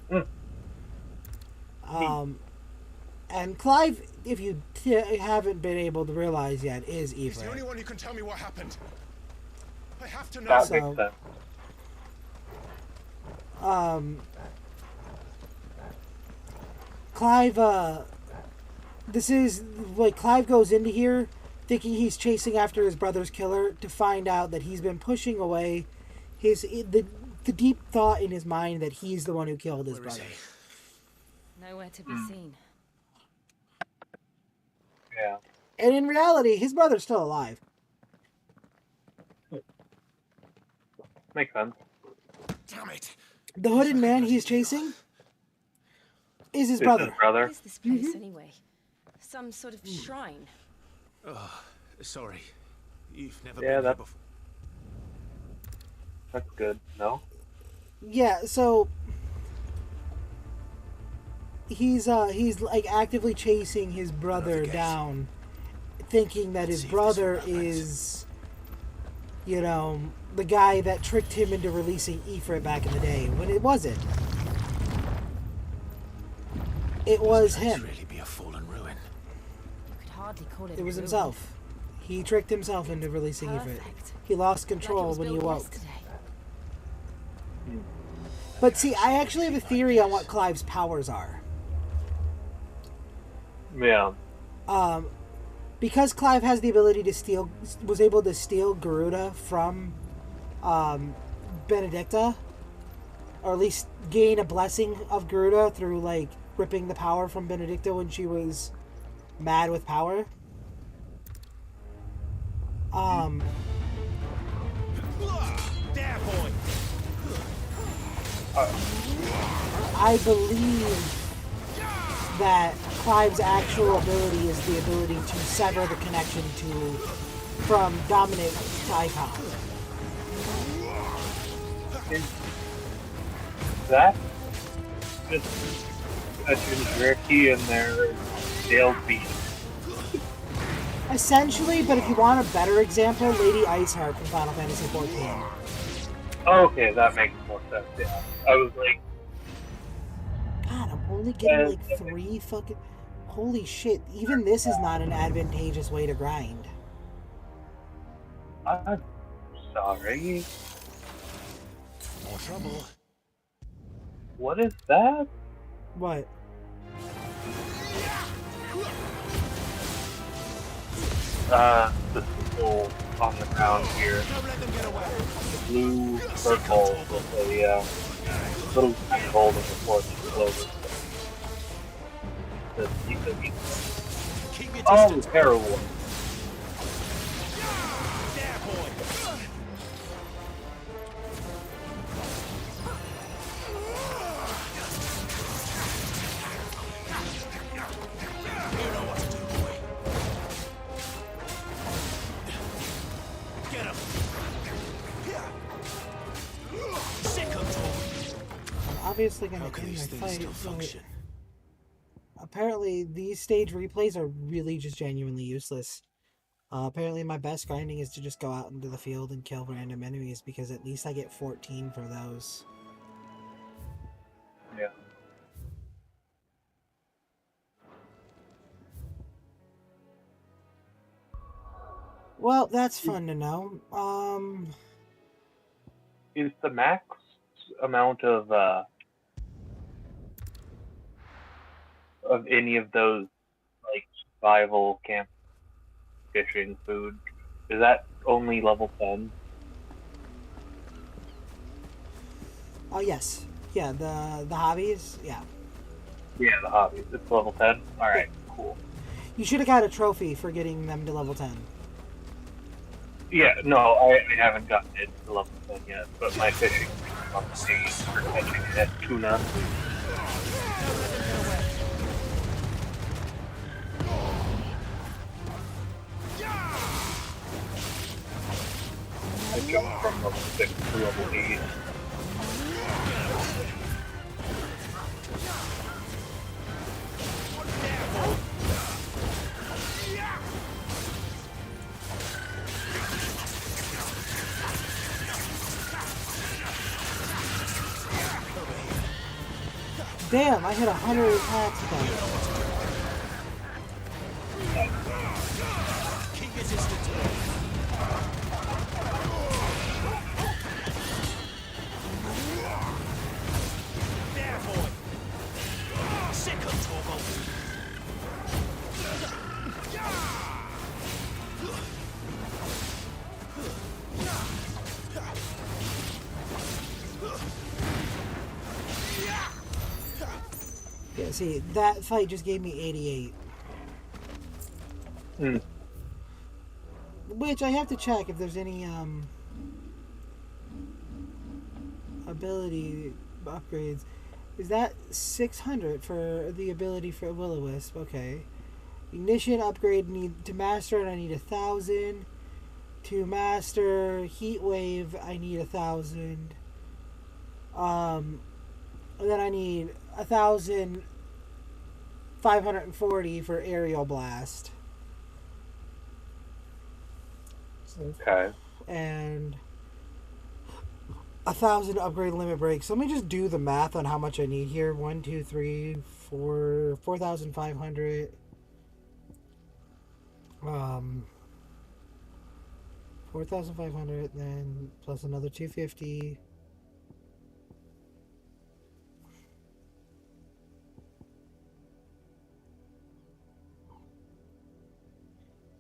And Clive, if you haven't been able to realize yet, is He's the Ifrit. only one who can tell me what happened. I have to know. That makes sense. Clive, this is, like, Clive goes into here thinking he's chasing after his brother's killer to find out that he's been pushing away the deep thought in his mind that he's the one who killed his brother. Nowhere to be seen. Yeah. And in reality, his brother's still alive. Makes sense. Damn it. The hooded man he's chasing is his brother. What is this place anyway? Some sort of shrine? Oh, sorry. You've never Yeah, been here before. That's good. No? Yeah, so he's like actively chasing his brother down, thinking that his brother is, you know, the guy that tricked him into releasing Ifrit back in the day, when it wasn't. It was him. Really be a fallen ruin. You could hardly call it. It was ruin. himself. He tricked himself into releasing Ifrit. He lost control when he awoke. But see, I actually have a theory on what Clive's powers are. Yeah. Because Clive has the ability to steal, was able to steal Garuda from Benedicta, or at least gain a blessing of Garuda through, like, ripping the power from Benedicta when she was mad with power. There, boy. I believe that Clive's actual ability is the ability to sever the connection from Dominic to Icon. That just a Jinjuriki and their scaled beast. Essentially, but if you want a better example, Lady Iceheart from Final Fantasy XIV. Okay, that makes more sense, yeah. I was like... God, I'm only getting like 3 fucking... Holy shit, even this is not an advantageous way to grind. I'm sorry. More trouble. What is that? What? The people on the ground here. The blue circle with a little gold in the force clover. Oh, heroin. obviously gonna How can end these my things fight, still but function? apparently these stage replays are really just genuinely useless. Apparently my best grinding is to just go out into the field and kill random enemies because at least I get 14 for those. Yeah. Well, that's fun to know. Is the max amount of any of those like survival camp fishing food, is that only level 10? Oh yes, yeah. The hobbies, yeah. Yeah, the hobbies. It's level 10. All right, cool. You should have got a trophy for getting them to level 10. Yeah, no, I haven't gotten it to level 10 yet, but my fishing is on the page for catching that tuna. I jumped from level 6 to level 8. Damn, I hit 100 attacks with that. Keep resistant to it. There, boy. Sick of Torgal. Yeah, see, that fight just gave me 88. Which I have to check if there's any ability upgrades. Is that 600 for the ability for Will-O-Wisp? Okay. Ignition upgrade, need to master it, I need 1,000. To master Heat Wave, I need 1,000. And then I need 1,540 for Aerial Blast. Okay. And 1,000 to upgrade Limit Break. So let me just do the math on how much I need here. 1, 2, 3, 4, 4,500. 4,500, then plus another 250.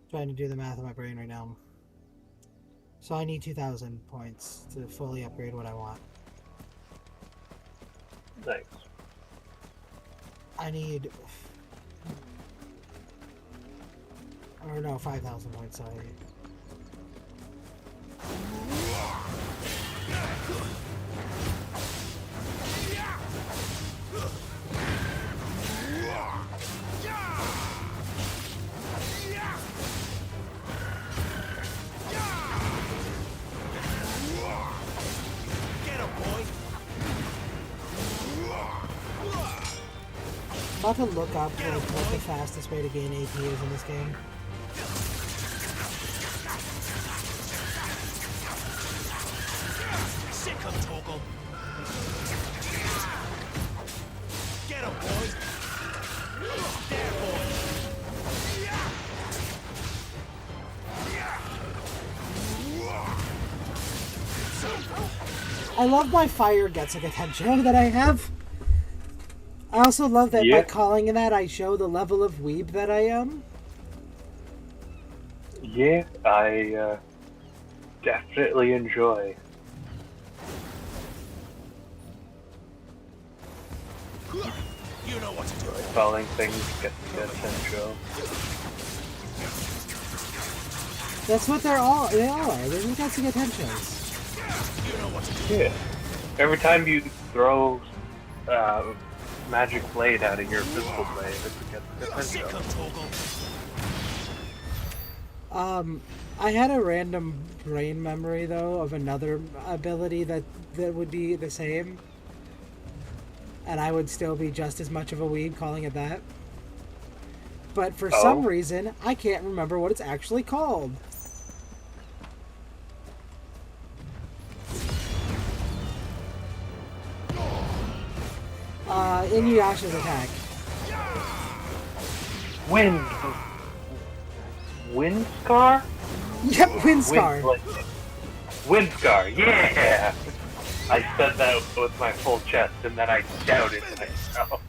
Trying to do the math in my brain right now. So I need 2,000 points to fully upgrade what I want. Nice. I need... Or no, 5,000 points, sorry. I'm about to look up like, what the fastest way to gain AP is in this game. Sick of Torgal. Get him, boys. There, boy. I love my fire gets like attention that I have. I also love that by calling that I show the level of weeb that I am. Yeah, I definitely enjoy. You know what to do. Calling things gets the attention. That's what they all are. They're just getting attentions. You know what to do. Yeah. Every time you throw magic blade out of your physical blade, it gets the attention. I had a random brain memory though of another ability that would be the same. and I would still be just as much of a weeb calling it that. But for Oh. some reason, I can't remember what it's actually called. Inuyasha's attack. Windscar? Yep, Windscar. Windscar, yeah! I said that with my full chest, and then I doubted myself.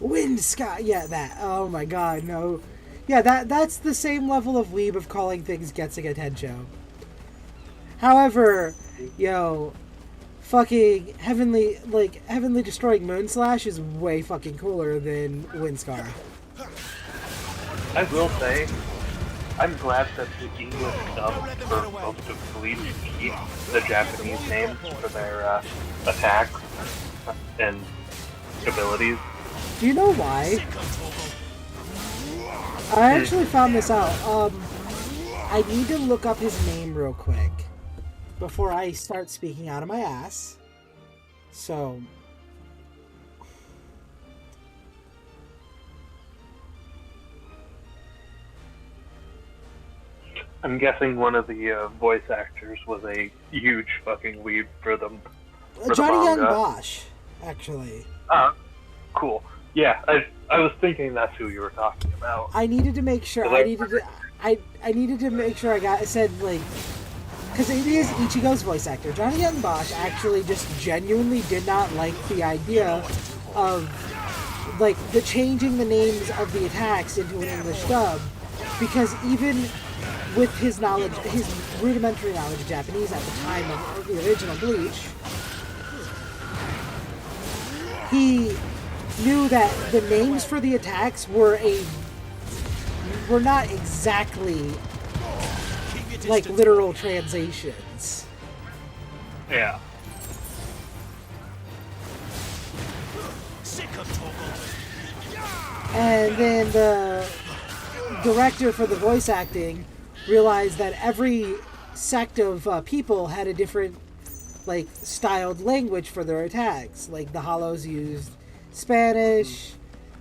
Windscar, yeah, that. Oh my god, no. Yeah, that's the same level of weeb of calling things Getsuga Tencho. However, yo, fucking Heavenly Destroying Moonslash is way fucking cooler than Windscar. I will say, I'm glad that the English dub for most of Bleach keep the Japanese names for their attacks and abilities. Do you know why? I actually found this out. I need to look up his name real quick before I start speaking out of my ass. So... I'm guessing one of the voice actors was a huge fucking weeb for them. For Johnny the Young manga. Bosch, actually. Cool. Yeah, I was thinking that's who you were talking about. I needed to make sure. I needed to make sure I said like, because it is Ichigo's voice actor. Johnny Young Bosch actually just genuinely did not like the idea of like the changing the names of the attacks into an English dub, because even with his knowledge, his rudimentary knowledge of Japanese at the time of the original Bleach, he knew that the names for the attacks were not exactly like literal translations. Yeah. And then the director for the voice acting realized that every sect of people had a different like styled language for their attacks. Like the Hollows used Spanish,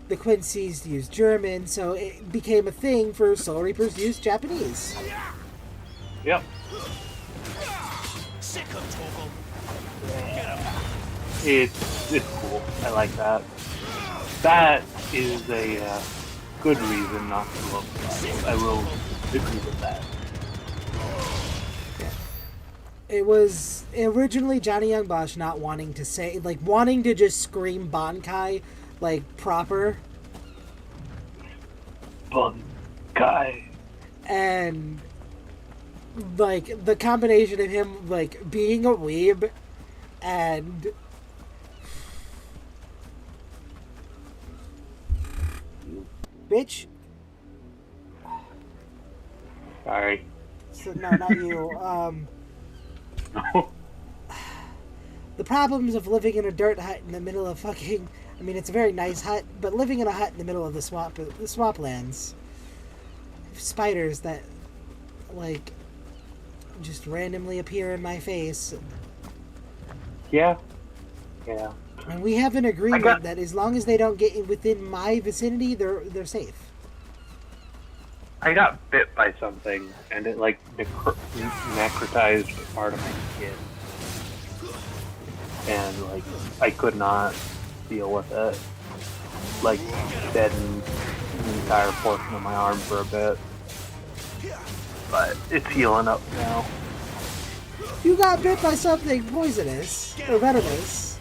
the Quincy's used German, so it became a thing for Soul Reapers to use Japanese. Yep. It's cool. I like that. That is a good reason not to love it. I will agree with that. It was originally Johnny Young Bosch not wanting to say, like, wanting to just scream Bankai, like, proper. Bankai. And, like, the combination of him, like, being a weeb and... Bitch. Sorry. So, no, not you. The problems of living in a dirt hut in the middle of fucking... I mean, it's a very nice hut, but living in a hut in the middle of the swamplands. Spiders that, like, just randomly appear in my face. Yeah. Yeah. And we have an agreement that as long as they don't get within my vicinity, they're safe. I got bit by something, and it, like, necrotized part of my skin. And, like, I could not deal with it. Like, deadened the entire portion of my arm for a bit. But it's healing up now. You got bit by something poisonous, or venomous.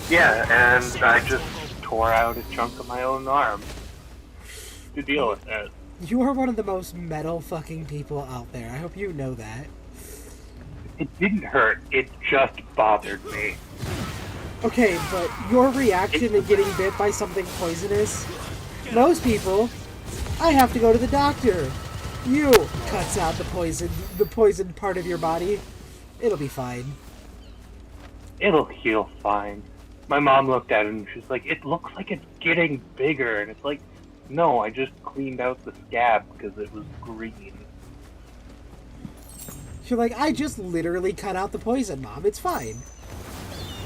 Yeah, and I just tore out a chunk of my own arm to deal with it. You are one of the most metal fucking people out there. I hope you know that. It didn't hurt, it just bothered me. Okay, but your reaction to getting bit by something poisonous, most people, I have to go to the doctor. You cuts out the poisoned part of your body. It'll be fine. It'll heal fine. My mom looked at it and she's like, it looks like it's getting bigger. And it's like, no, I just cleaned out the scab because it was green. You're like, I just literally cut out the poison, Mom. It's fine.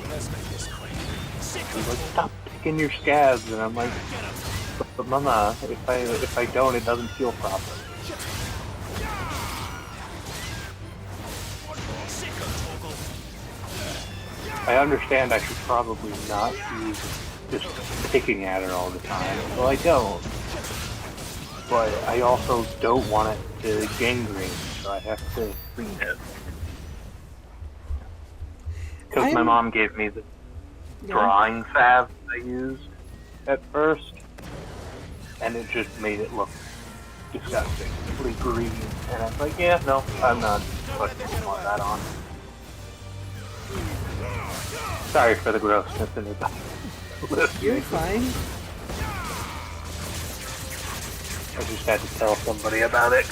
Let's make this quick. She's like, stop picking your scabs, and I'm like, but Mama, if I don't, it doesn't heal properly. I understand I should probably not be just picking at her all the time, so I don't. But I also don't want it to gangrene, so I have to clean it. Because my mom gave me the drawing salve I used at first, and it just made it look disgustingly green. And I was like, yeah, no, I'm not putting more of that on. Sorry for the grossness in it. You're fine. I just had to tell somebody about it.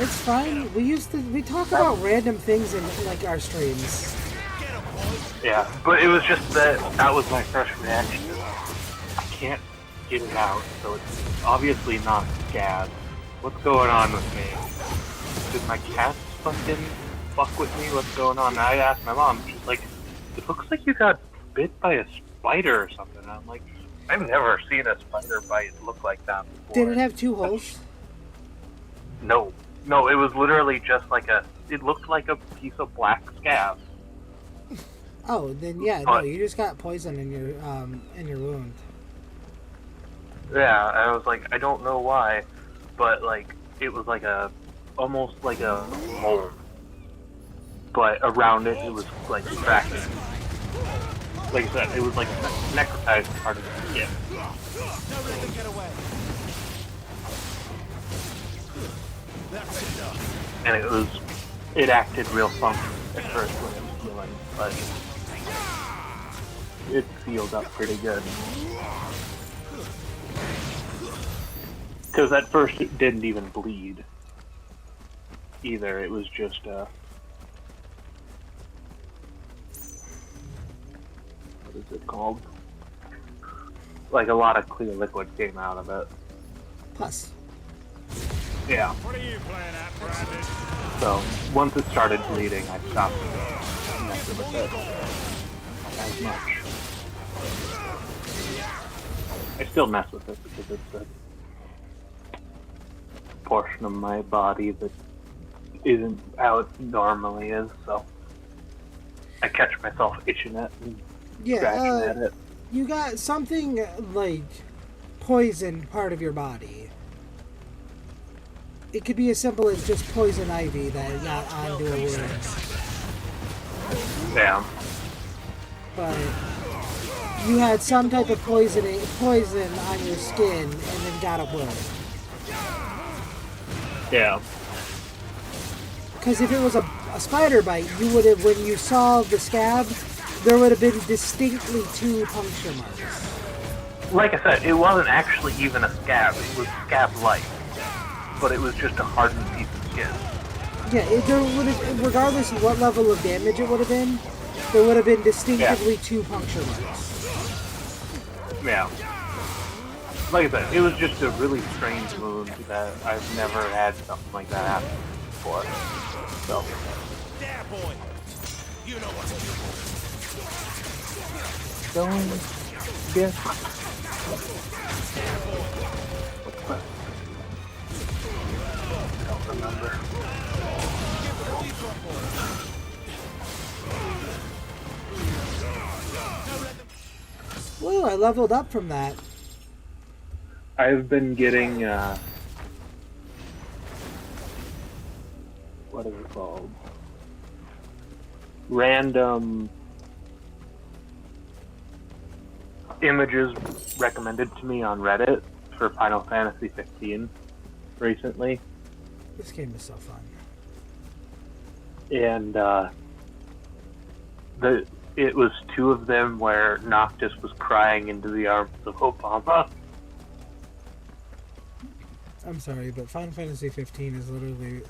It's fine. We talk about random things in like our streams. Yeah, but it was just that was my first reaction. I can't get it out, so it's obviously not scab. What's going on with me? Did my cats fucking fuck with me? What's going on? And I asked my mom. She's like, "It looks like you got bit by a spider or something." And I'm like, I've never seen a spider bite look like that before. Did it have 2 holes? No, it was literally just like it looked like a piece of black scab. Oh, then yeah, no, you just got poison in your wound. Yeah, I was like, I don't know why, but like it was like almost like a mole, but around it was like cracking. Like I said, it was like necrotized part of the skin. And it acted real funky at first when it was healing, but it healed up pretty good. Because at first it didn't even bleed either, it was just what is it called? Like a lot of clear liquid came out of it. Pus. Yeah. What are you playing at, Brandon? So once it started bleeding, I stopped messing with it as much. I still mess with it because it's a portion of my body that isn't how it normally is, so I catch myself itching it and scratching at it. You got something like poison part of your body. It could be as simple as just poison ivy that got onto a wound. Yeah. But you had some type of poison on your skin and then got a wound. Yeah. Because if it was a spider bite, you would have, when you saw the scab, there would have been distinctly 2 puncture marks. Like I said, it wasn't actually even a scab. It was scab-like. But it was just a hardened piece of skin. Yeah, there would have, regardless of what level of damage it would have been, there would have been distinctively 2 puncture marks. Yeah. Like I said, it was just a really strange wound that I've never had something like that happen before. So. There, boy. You know what to do. Don't get. I don't remember. Woo, I leveled up from that. I've been getting, what is it called? Random images recommended to me on Reddit for Final Fantasy 15 recently. This game is so fun. And, it was 2 of them where Noctis was crying into the arms of Obama. I'm sorry, but Final Fantasy 15 is literally...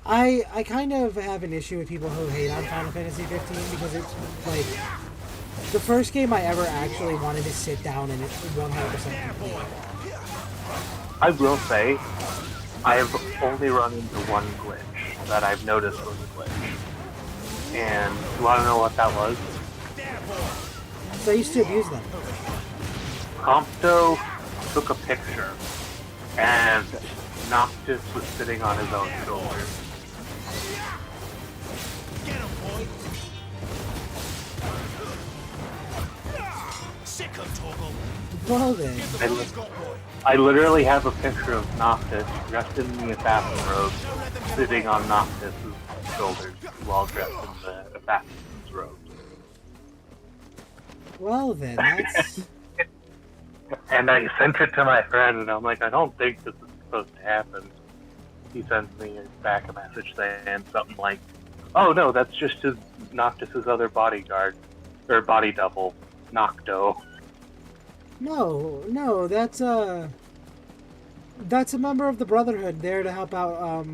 I kind of have an issue with people who hate on Final Fantasy 15 because it's like the first game I ever actually wanted to sit down and 100% complete. I will say, I've only run into one glitch that I've noticed was a glitch. And you want to know what that was? So I used to abuse them. Compto took a picture, and Noctis was sitting on his own shoulder. Get him, boy! Sick of Toggle! Well then. I literally have a picture of Noctis dressed in the assassin robe, sitting on Noctis' shoulders while dressed in the assassin's robe. Well then, that's... And I sent it to my friend, and I'm like, I don't think this is supposed to happen. He sends me back a message saying something like, oh no, that's just Noctis' other bodyguard, or body double, Nocto. No, that's a member of the Brotherhood there to help out,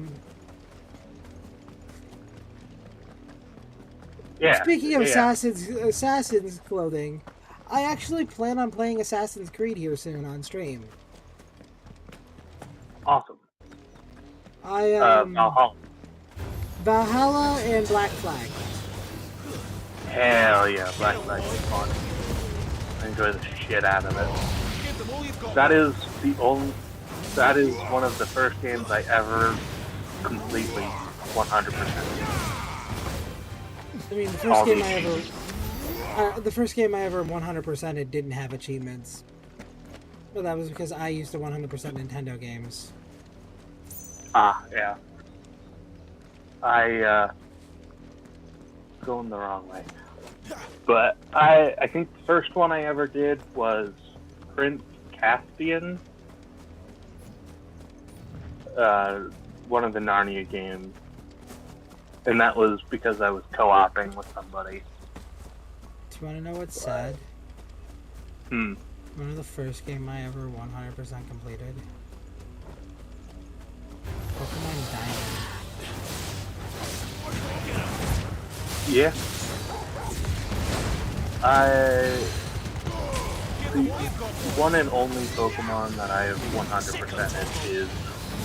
Yeah. Speaking of yeah. Assassin's clothing, I actually plan on playing Assassin's Creed here soon on stream. Awesome. Valhalla. Valhalla and Black Flag. Hell yeah, Black Flag is fun. I enjoy the shit out of it. That is one of the first games I ever completely 100%. I mean, the first game I ever 100%ed didn't have achievements. But that was because I used to 100% Nintendo games. Ah, yeah. Going the wrong way. But I think the first one I ever did was Prince Caspian. One of the Narnia games. And that was because I was co-oping with somebody. Do you want to know what's sad? One of the first game I ever 100% completed. Pokemon Diamond. Yeah. The one and only Pokemon that I have 100%ed is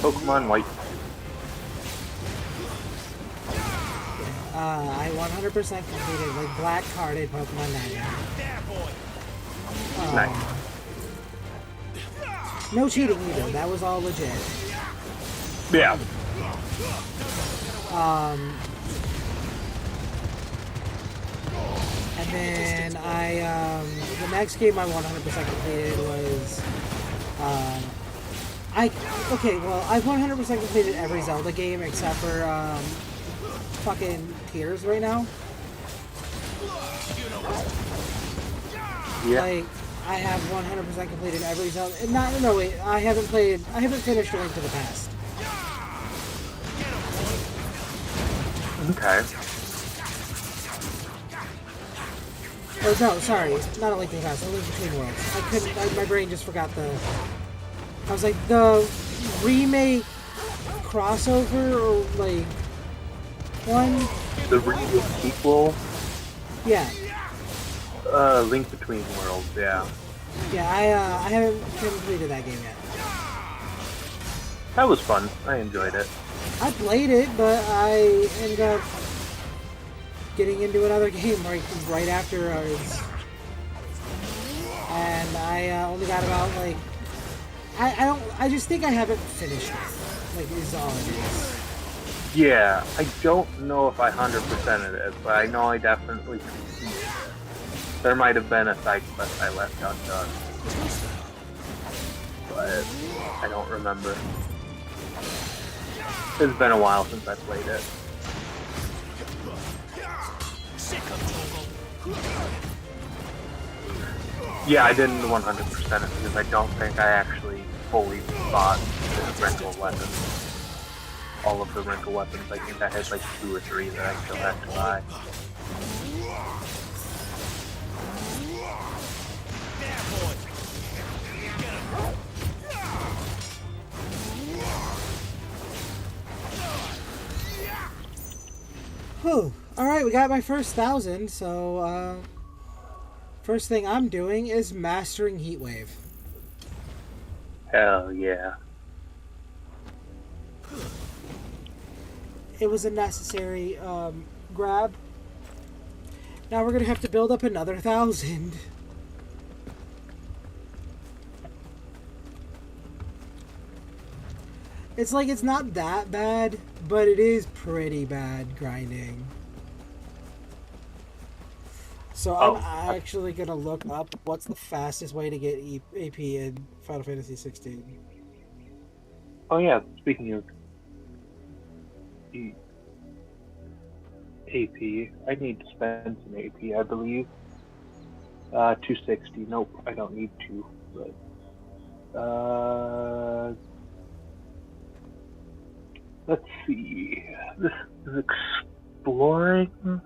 Pokemon White. I 100% completed like black carded Pokemon Diamond. Nice. No cheating either. That was all legit. Yeah. And then the next game I 100% completed was, I've 100% completed every Zelda game except for, fucking Tears right now. Yeah. Like, I have 100% completed every Zelda, I haven't finished A Link to the Past. Okay. Oh no, sorry, not A Link to the Past, A Link Between Worlds. My brain just forgot I was like, the remake crossover, or like, one? The remake sequel? Yeah. Link Between Worlds, yeah. Yeah, I haven't completed that game yet. That was fun. I enjoyed it. I played it, but I ended up getting into another game right afterwards. And I only got about, like... I just think I haven't finished it. Like, is all it is. Yeah, I don't know if I 100%ed it, but I know I definitely completed it. There might have been a side quest I left undone. But I don't remember. It's been a while since I played it. Yeah, I didn't 100% it because I don't think I actually fully bought the wrinkle weapons. All of the wrinkle weapons. I think I had like 2 or 3 that I still had to buy. Whew. Alright, we got my first 1,000, so, first thing I'm doing is mastering Heatwave. Hell yeah. It was a necessary, grab. Now we're gonna have to build up another 1,000. It's like it's not that bad, but it is pretty bad grinding. So I'm actually gonna look up what's the fastest way to get AP in Final Fantasy 16. Oh yeah, speaking of AP, I need to spend some AP, I believe. 260. Nope, I don't need to. But let's see. This is exploring.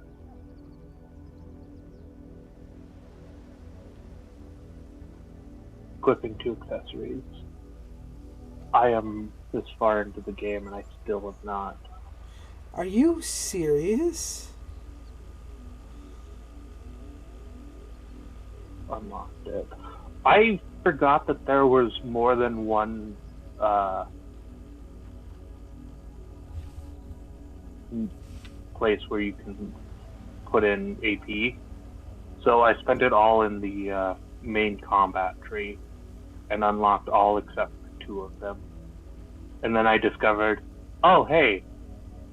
Equipping 2 accessories. I am this far into the game and I still have not. Are you serious? Unlocked it. I forgot that there was more than one place where you can put in AP. So I spent it all in the main combat tree and unlocked all except 2 of them. And then I discovered, oh hey,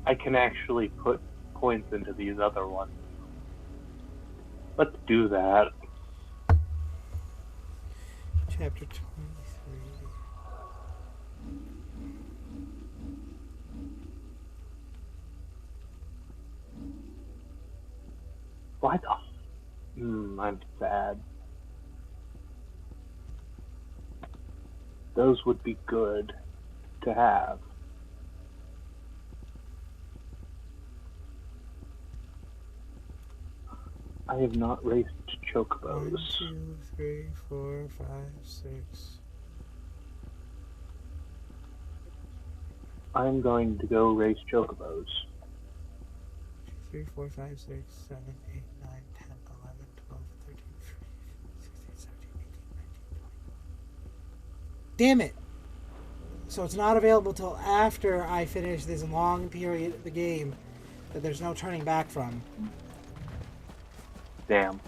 I can actually put points into these other ones. Let's do that. Chapter 23. Why the? I'm sad. Those would be good to have. I have not raced chocobos. 1, 2, 3, 4, 5, 6. I'm going to go race chocobos. 3, 4, 5, 6, 7, 8, 9, 10, 11, 12, 13, 14, 15, 16, 17, 18, 19, 20. Damn it! So it's not available till after I finish this long period of the game that there's no turning back from. Damn.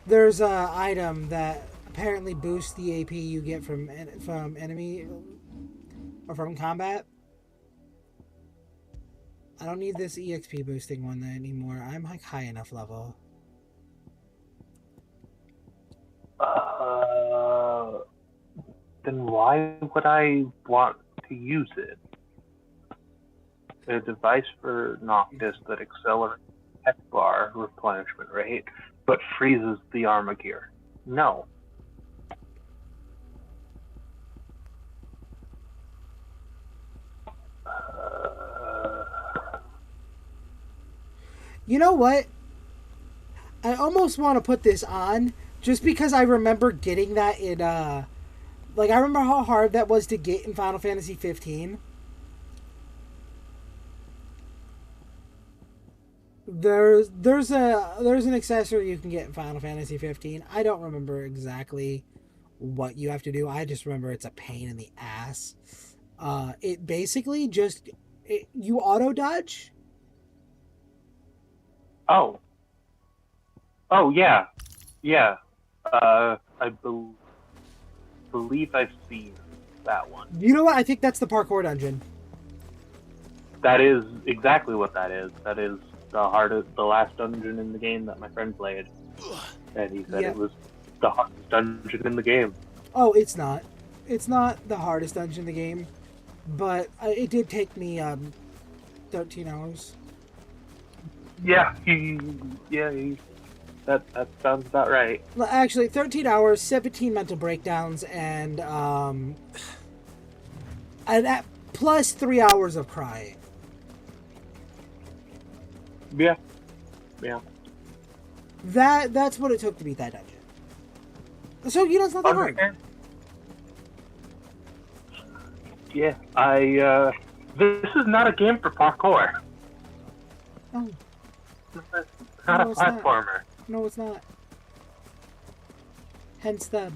There's a item that apparently boosts the AP you get from enemy or from combat. I don't need this EXP boosting one anymore. I'm like high enough level. Then why would I want to use it? A device for Noctis that accelerates tech bar replenishment rate, but freezes the armor gear. No. You know what? I almost want to put this on just because I remember getting that in like I remember how hard that was to get in Final Fantasy 15. There's an accessory you can get in Final Fantasy 15. I don't remember exactly what you have to do. I just remember it's a pain in the ass. It basically just you auto dodge. Oh yeah. I believe I've seen that one. You know what? I think that's the parkour dungeon. That is exactly what that is. That is the last dungeon in the game that my friend played, and he said it was the hardest dungeon in the game. Oh, it's not. It's not the hardest dungeon in the game, but it did take me 13 hours. Yeah, that sounds about right. Well, actually, 13 hours, 17 mental breakdowns, and plus 3 hours of crying. Yeah. That's what it took to beat that dungeon. So it's not that hard. Yeah, this is not a game for parkour. Oh. It's not a platformer. No, it's not. Hence the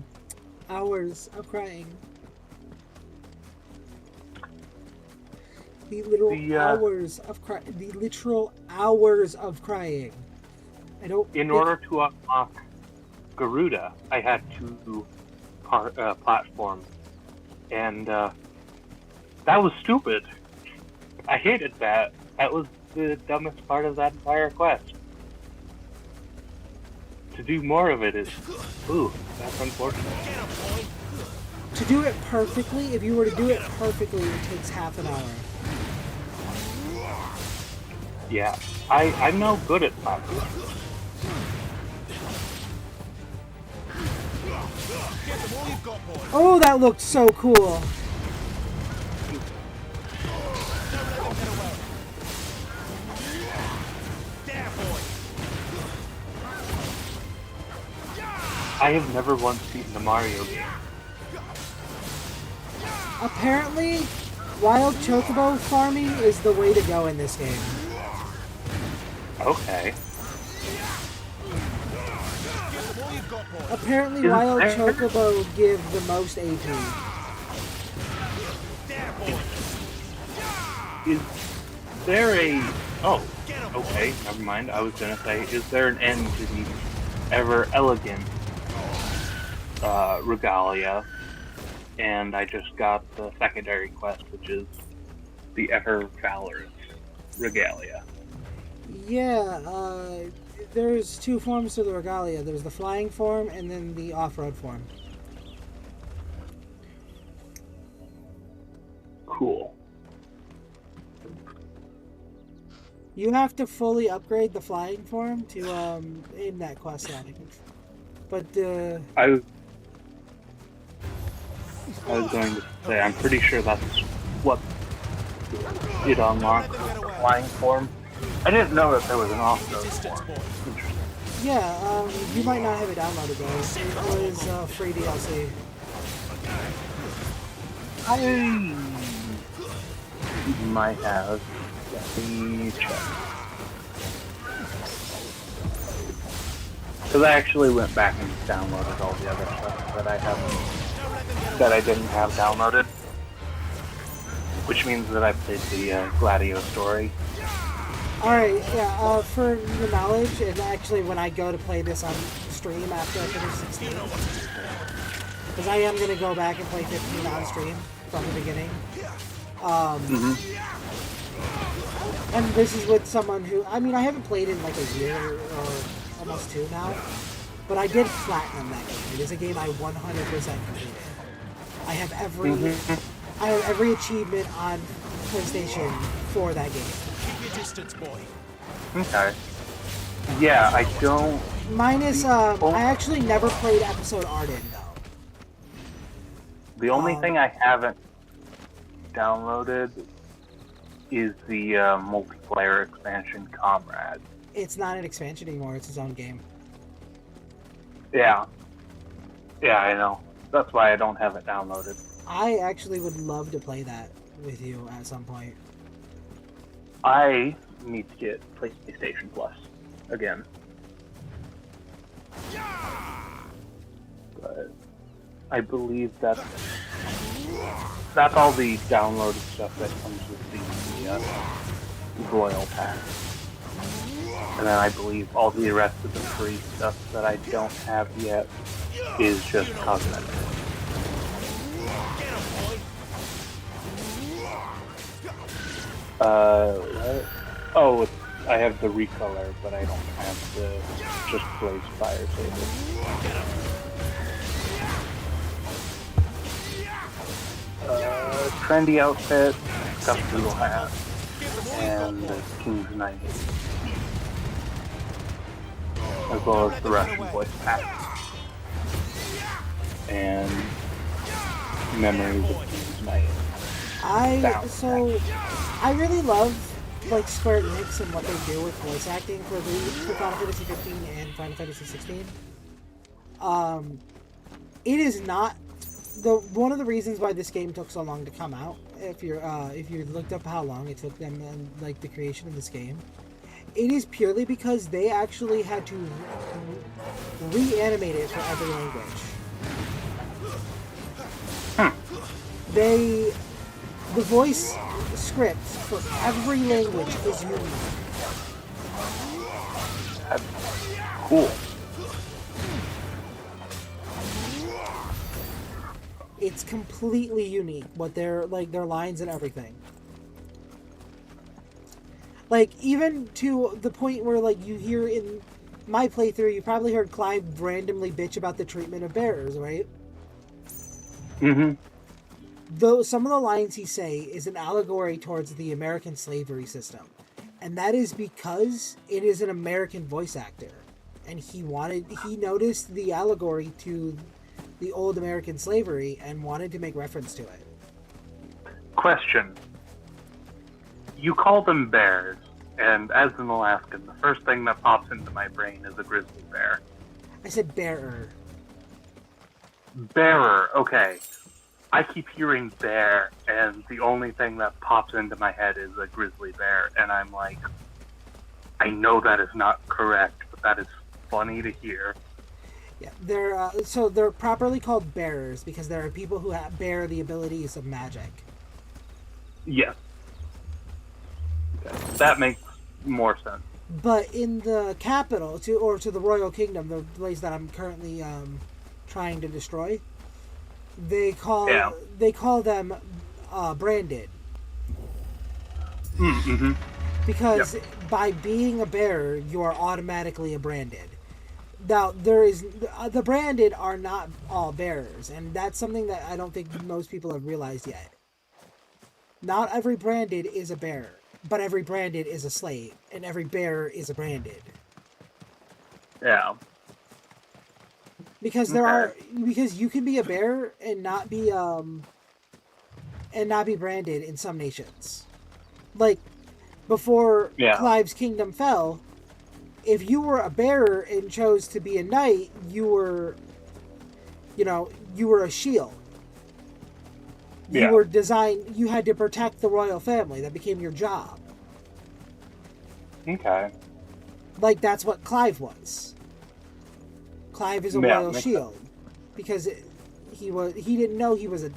hours of crying. The literal hours of crying. The literal hours of crying. I don't. In order to unlock Garuda, I had to platform and that was stupid. I hated that. That was the dumbest part of that entire quest. To do more of it is, ooh, that's unfortunate. To do it perfectly, if you were to do it perfectly, it takes half an hour. Yeah, I'm no good at platforms. Oh, that looked so cool. I have never once beaten a Mario game. Apparently, wild chocobo farming is the way to go in this game. Okay. Apparently, wild chocobo give the most AP. Is there a... Oh, okay, never mind. I was gonna say, is there an end to the ever elegant regalia? And I just got the secondary quest, which is the ever valorous regalia. Yeah, there's two forms to the regalia. There's the flying form and then the off-road form. Cool. You have to fully upgrade the flying form to aim that quest setting. But I was going to say, I'm pretty sure that's what it unlocks, the flying form. I didn't know that there was an off-road form. Interesting. yeah, you might not have it downloaded though. It was free DLC. I might have. Let me check. Because I actually went back and downloaded all the other stuff that I didn't have downloaded. Which means that I played the Gladio story. Alright, yeah, for your knowledge, and actually when I go to play this on stream after I finish 16, because I am going to go back and play 15 on stream from the beginning. And this is with someone who, I mean, I haven't played in like a year or almost 2 now, but I did platinum that game. It is a game I 100% completed. I have every achievement on PlayStation for that game. Keep your distance, boy. Okay. Yeah, I don't... Minus, I actually never played Episode Arden, though. The only thing I haven't downloaded is the multiplayer expansion Comrade. It's not an expansion anymore, it's its own game. Yeah. Yeah, I know. That's why I don't have it downloaded. I actually would love to play that with you at some point. I need to get PlayStation Plus again. But I believe that's all the downloaded stuff that comes with the Royal Pack. And then I believe all the rest of the free stuff that I don't have yet is just cosmetic. Oh, I have the recolor, but I don't have the just blaze fire saber. Trendy outfit, custom hat, and the King's Knight. As well as the Russian voice pack. And Memories of King's Knight. I really love like Square Enix and what they do with voice acting for Final Fantasy 15 and Final Fantasy 16. It is not one of the reasons why this game took so long to come out. If you looked up how long it took them and like the creation of this game, it is purely because they actually had to reanimate it for every language. The voice script for every language is unique. That's cool. It's completely unique. What their lines and everything. Like, even to the point where, like, you hear in my playthrough, you probably heard Clive randomly bitch about the treatment of bearers, right? Mm-hmm. Though some of the lines he say is an allegory towards the American slavery system. And that is because it is an American voice actor. And he noticed the allegory to the old American slavery and wanted to make reference to it. Question. You call them bears, and as an Alaskan, the first thing that pops into my brain is a grizzly bear. I said bearer. Bearer, okay. I keep hearing bear, and the only thing that pops into my head is a grizzly bear, and I'm like, I know that is not correct, but that is funny to hear. Yeah, they're properly called bearers because there are people who bear the abilities of magic. Yes. Okay. That makes more sense. But in the capital, to the Royal Kingdom, the place that I'm currently trying to destroy, they call them branded. Mm-hmm. Because by being a bearer, you are automatically a branded. Now, the branded are not all bearers, and that's something that I don't think most people have realized yet. Not every branded is a bearer, but every branded is a slave, and every bearer is a branded. Yeah. Because because you can be a bearer and not be branded in some nations. Like before Clive's kingdom fell, if you were a bearer and chose to be a knight, you were a shield. You were designed. You had to protect the royal family. That became your job. Okay. Like that's what Clive was. Clive is a royal shield because he didn't know he was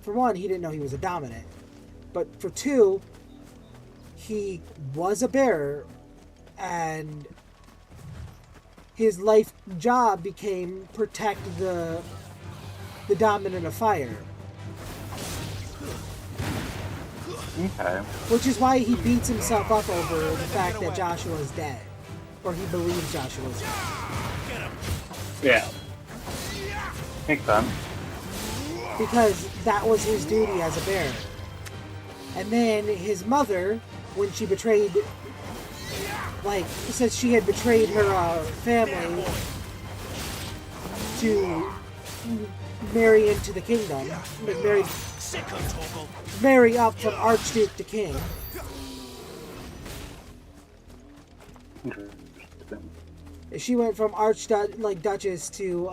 for one, he didn't know he was a dominant, but for two, he was a bearer, and his life job became protect the dominant of fire. Okay. Which is why he beats himself up over the fact that Joshua's dead, or he believes Joshua's dead. Yeah. Makes sense. Because that was his duty as a bearer. And then his mother, when she betrayed, since she had betrayed her family to marry into the kingdom, marry up from Archduke to King. She went from Duchess to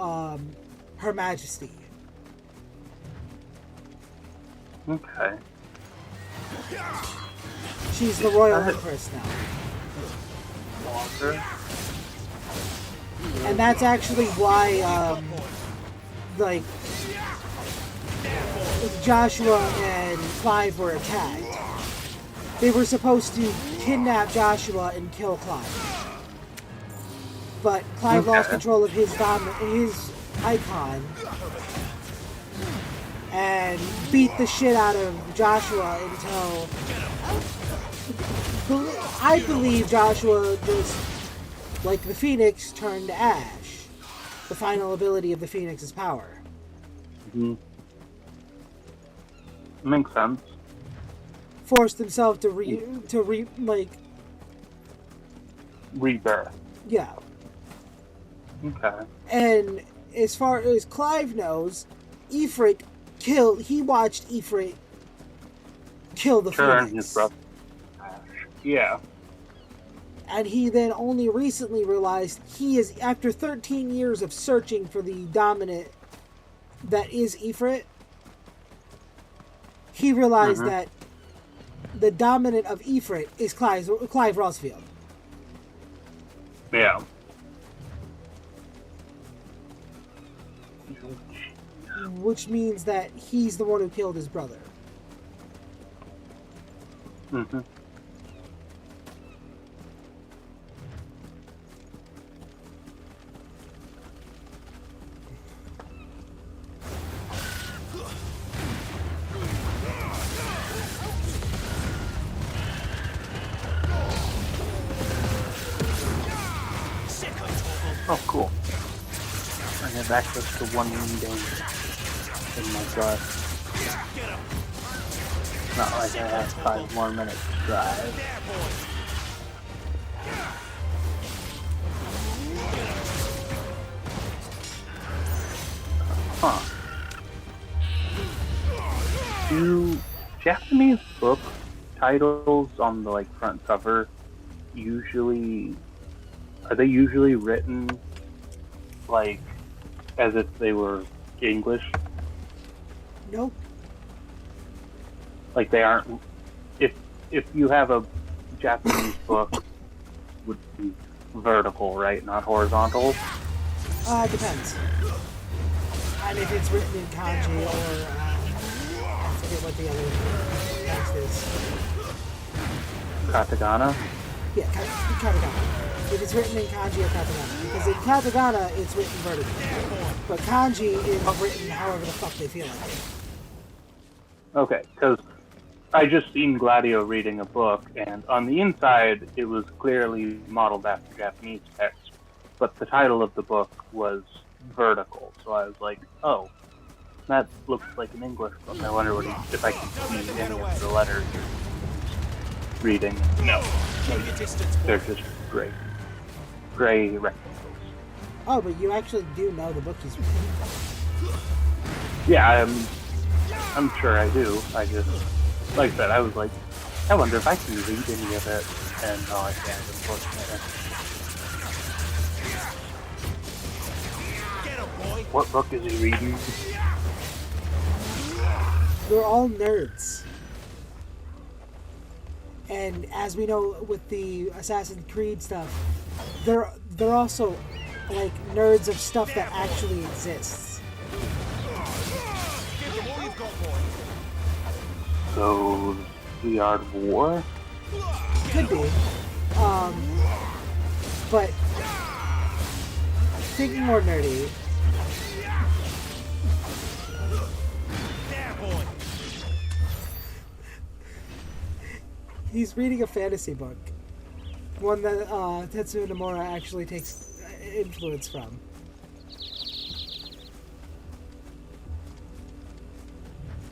Her Majesty. Okay. She's the royal empress now. And that's actually why, Joshua and Clive were attacked. They were supposed to kidnap Joshua and kill Clive. But Clive lost control of his icon and beat the shit out of Joshua until I believe Joshua just, like the Phoenix, turned to ash. The final ability of the Phoenix's power. Mm-hmm. Makes sense. Forced himself to rebirth. Yeah. Okay. And as far as Clive knows, he watched Ifrit kill the Phoenix. His brother. Yeah. And he then only recently realized after 13 years of searching for the dominant that is Ifrit, he realized that the dominant of Ifrit is Clive Rosfield. Yeah. Which means that he's the one who killed his brother. Mm-hmm. access to one game in my car. It's not like I have 5 more minutes to drive. Huh. Do Japanese book titles on the like front cover are they usually written like as if they were English? Nope. Like they aren't. If you have a Japanese book, would be vertical, right? Not horizontal. Depends. And if it's written in kanji or I forget what the other text is. Katakana. Yeah, katakana. If it's written in kanji or katakana, because in katakana it's written vertically, but kanji is written however the fuck they feel like it. Okay, because I just seen Gladio reading a book, and on the inside it was clearly modeled after Japanese text, but the title of the book was vertical, so I was like, oh, that looks like an English book. I wonder if I can see any of the letters reading. No, they're just gray rectangles. Oh, but you actually do know the book he's reading. Yeah, I'm sure I do. I just, like I said, I was like, I wonder if I can read any of it, and no, I can't, unfortunately. What book is he reading? They're all nerds. And as we know with the Assassin's Creed stuff, they're also like nerds of stuff that actually exists. So, the Art of War? Could be. But thinking more nerdy. He's reading a fantasy book. One that Tetsuya Nomura actually takes influence from.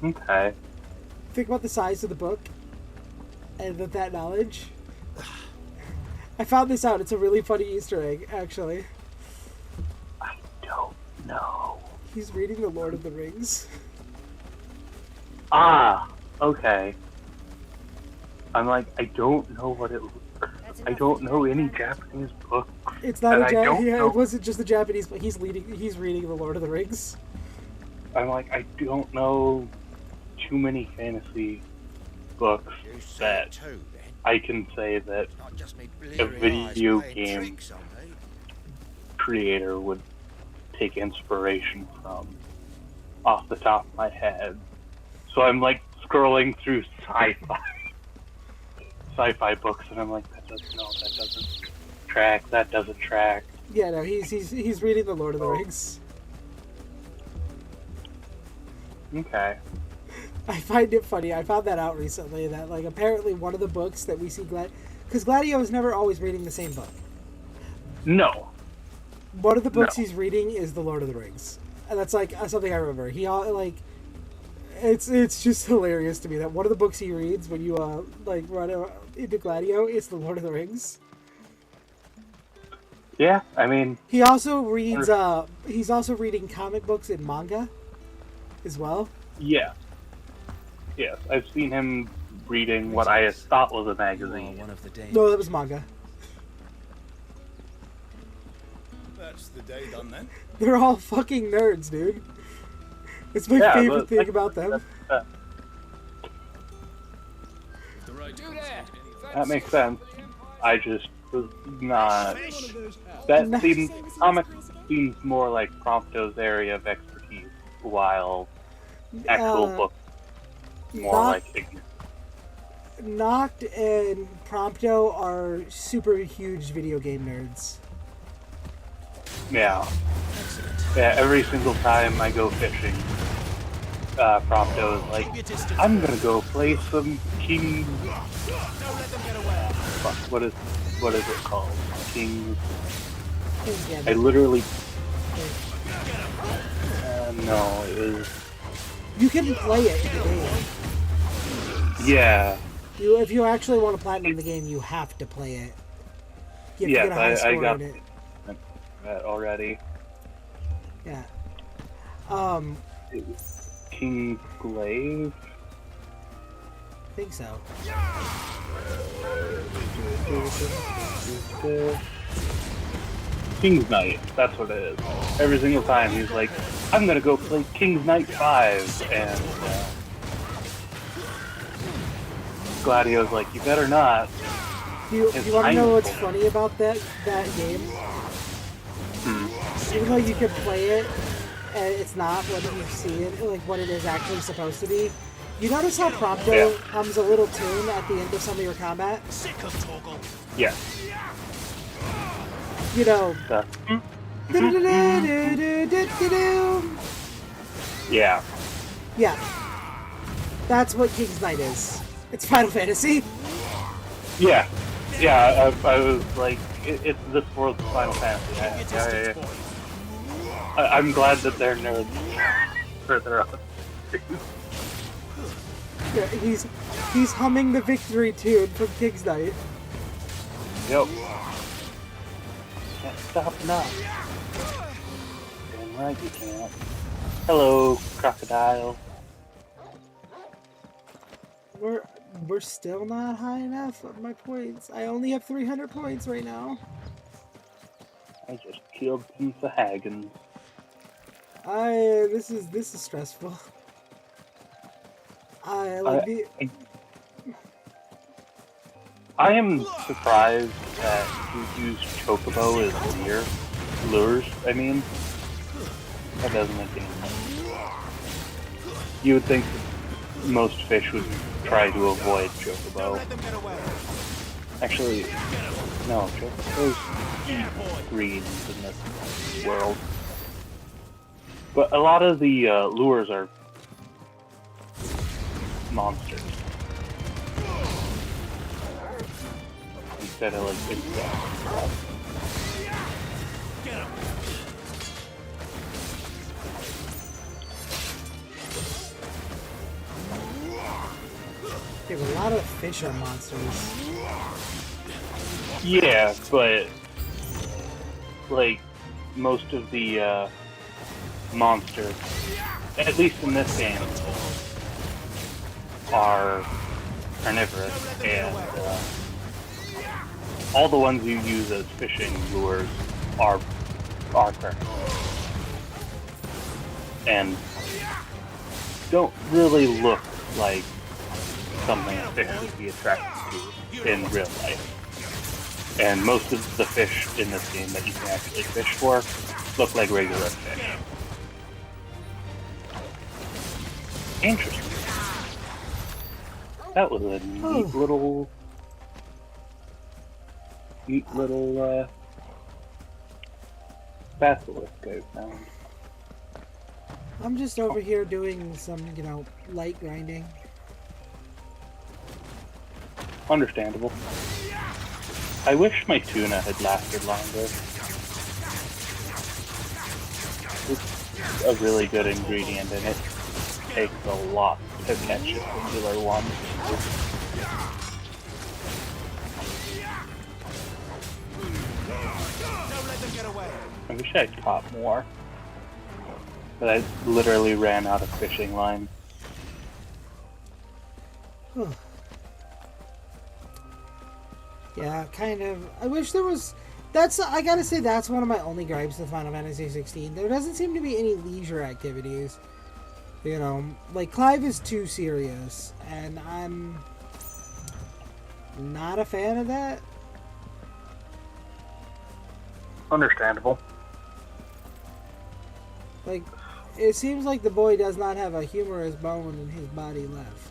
Okay. Think about the size of the book and with that knowledge. I found this out. It's a really funny Easter egg, actually. I don't know. He's reading The Lord of the Rings. Ah, okay. I'm like, I don't know what it. I don't know any Japanese book. It's not it wasn't just the Japanese, but he's reading The Lord of the Rings. I'm like, I don't know too many fantasy books that I can say that a video game creator would take inspiration from off the top of my head. So I'm like scrolling through sci-fi books, and I'm like, that doesn't track. Yeah, no, he's reading The Lord of the Rings. Okay. I find it funny. I found that out recently, that like apparently one of the books that we see because Gladio is never always reading the same book. No. One of the books he's reading is The Lord of the Rings, and that's like something I remember. He like, it's just hilarious to me that one of the books he reads when you like run into Gladio is The Lord of the Rings. Yeah, I mean. He also reads. He's also reading comic books and manga, as well. Yeah. Yes, I've seen him reading what I thought was a magazine. No, that was manga. That's the day done then. They're all fucking nerds, dude. It's my favorite thing about them. That makes sense. I just was not. That comic seems more like Prompto's area of expertise, while actual books more like. Noct and Prompto are super huge video game nerds. Yeah. Yeah, every single time I go fishing, Prompto is like, I'm gonna go play some King. Fuck, what is it called? King. I literally. No, it was... You can play it in the game. Yeah. If you actually want to platinum the game, you have to play it. You have to get a high I score got in it. that already. Yeah. King Glaive? I think so. King's Knight, that's what it is. Every single time he's like, I'm gonna go play King's Knight 5, and Gladio's like, you better not. You want to know what's funny about that game? Even though you can play it, and it's not what you see it, like what it is actually supposed to be. You notice how Prompto hums a little tune at the end of some of your combat? Yeah. You know. Yeah. Yeah. That's what King's Knight is. It's Final Fantasy. Yeah. Yeah, I was like, it's this world's Final Fantasy. Yeah. I'm glad that they're nerds further on. Yeah, he's humming the victory tune from King's Knight. Yep. Can't stop now. Damn right you can't. Hello, crocodile. We're still not high enough of my points. I only have 300 points right now. I just killed some Sahagins. This is stressful. I am surprised that you use Chocobo as lures. I mean, that doesn't make any sense. You would think that most fish would try to avoid Chocobo. Actually, no, Chocobos eat greens in this world. But a lot of the lures are monsters instead of like insects. There's a lot of fish are monsters. Yeah, but like most of the monsters, at least in this game, are carnivorous, and all the ones you use as fishing lures are carnivorous, and don't really look like something a fish would be attracted to in real life. And most of the fish in this game that you can actually fish for look like regular fish. Interesting. That was a neat little basilisk I found. I'm just over here doing some, light grinding. Understandable. I wish my tuna had lasted longer. It's a really good ingredient, and it takes a lot to catch a singular one. I wish I caught more, but I literally ran out of fishing line. Yeah, kind of. I wish there was... I gotta say, that's one of my only gripes with Final Fantasy XVI. There doesn't seem to be any leisure activities. Like, Clive is too serious, and I'm not a fan of that. Understandable. Like, it seems like the boy does not have a humorous bone in his body left.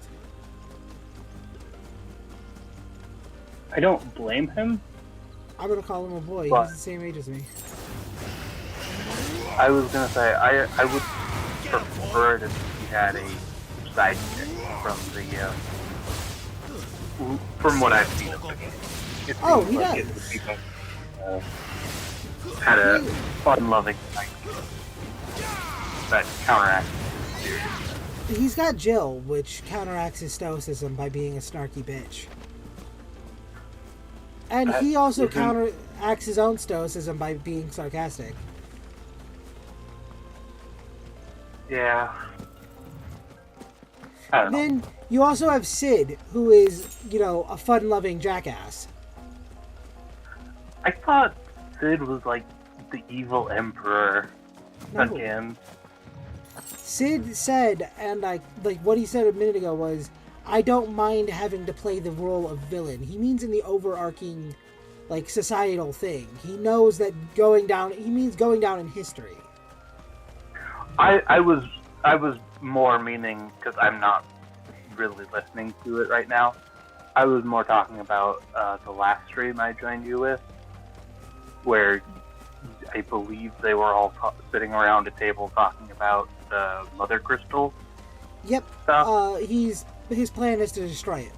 I don't blame him. I'm gonna call him a boy. But he's the same age as me. I was gonna say, I would prefer it if he had a sidekick from what I've seen of the game. It seems he like does. it would be, had a fun-loving sidekick. that counteracts. He's got Jill, which counteracts his stoicism by being a snarky bitch. And he also counteracts his own stoicism by being sarcastic. Yeah. I don't know. Then you also have Sid, who is, you know, a fun-loving jackass. I thought Sid was like the evil emperor again. Sid said, and like what he said a minute ago was, I don't mind having to play the role of villain. He means in the overarching, like, societal thing. He knows that he means going down in history. I was more meaning, because I'm not really listening to it right now, I was more talking about the last stream I joined you with, where I believe they were all sitting around a table talking about the Mother Crystal. Yep. Stuff. His plan is to destroy it.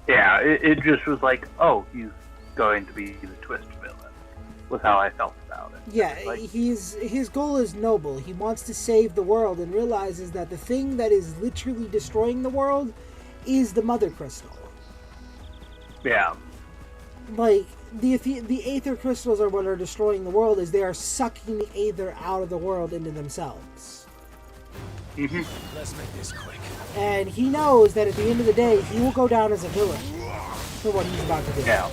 Yeah, it just was like, oh, he's going to be the twist villain, was how I felt about it. Yeah, like, his goal is noble. He wants to save the world and realizes that the thing that is literally destroying the world is the Mother Crystal. Yeah. Like, the Aether Crystals are what are destroying the world, is they are sucking the Aether out of the world into themselves. Mm-hmm. Let's make this quick. And he knows that at the end of the day, he will go down as a villain for what he's about to do. Yeah.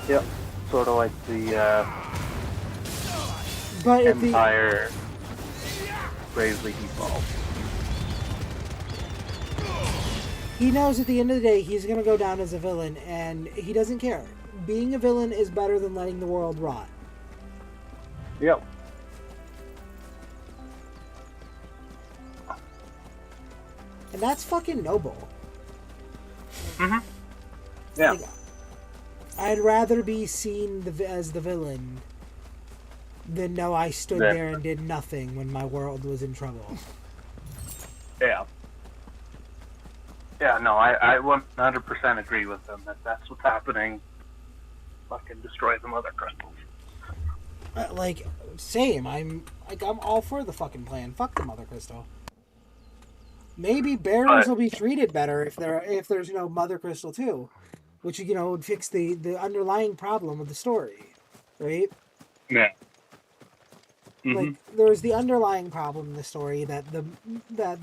Yep. Sort of like the but Empire bravely default. He knows at the end of the day he's going to go down as a villain, and he doesn't care. Being a villain is better than letting the world rot. Yep. And that's fucking noble. Mm-hmm. Yeah. Like, I'd rather be seen as the villain than know I stood there and did nothing when my world was in trouble. Yeah. Yeah, no, I 100% agree with them that that's what's happening. Fucking destroy the Mother Crystals. Like, same. I'm all for the fucking plan. Fuck the Mother Crystal. Maybe bearers will be treated better if there's no Mother Crystal too, which, you know, would fix the underlying problem of the story, right? Yeah. Mm-hmm. Like, there's the underlying problem in the story that the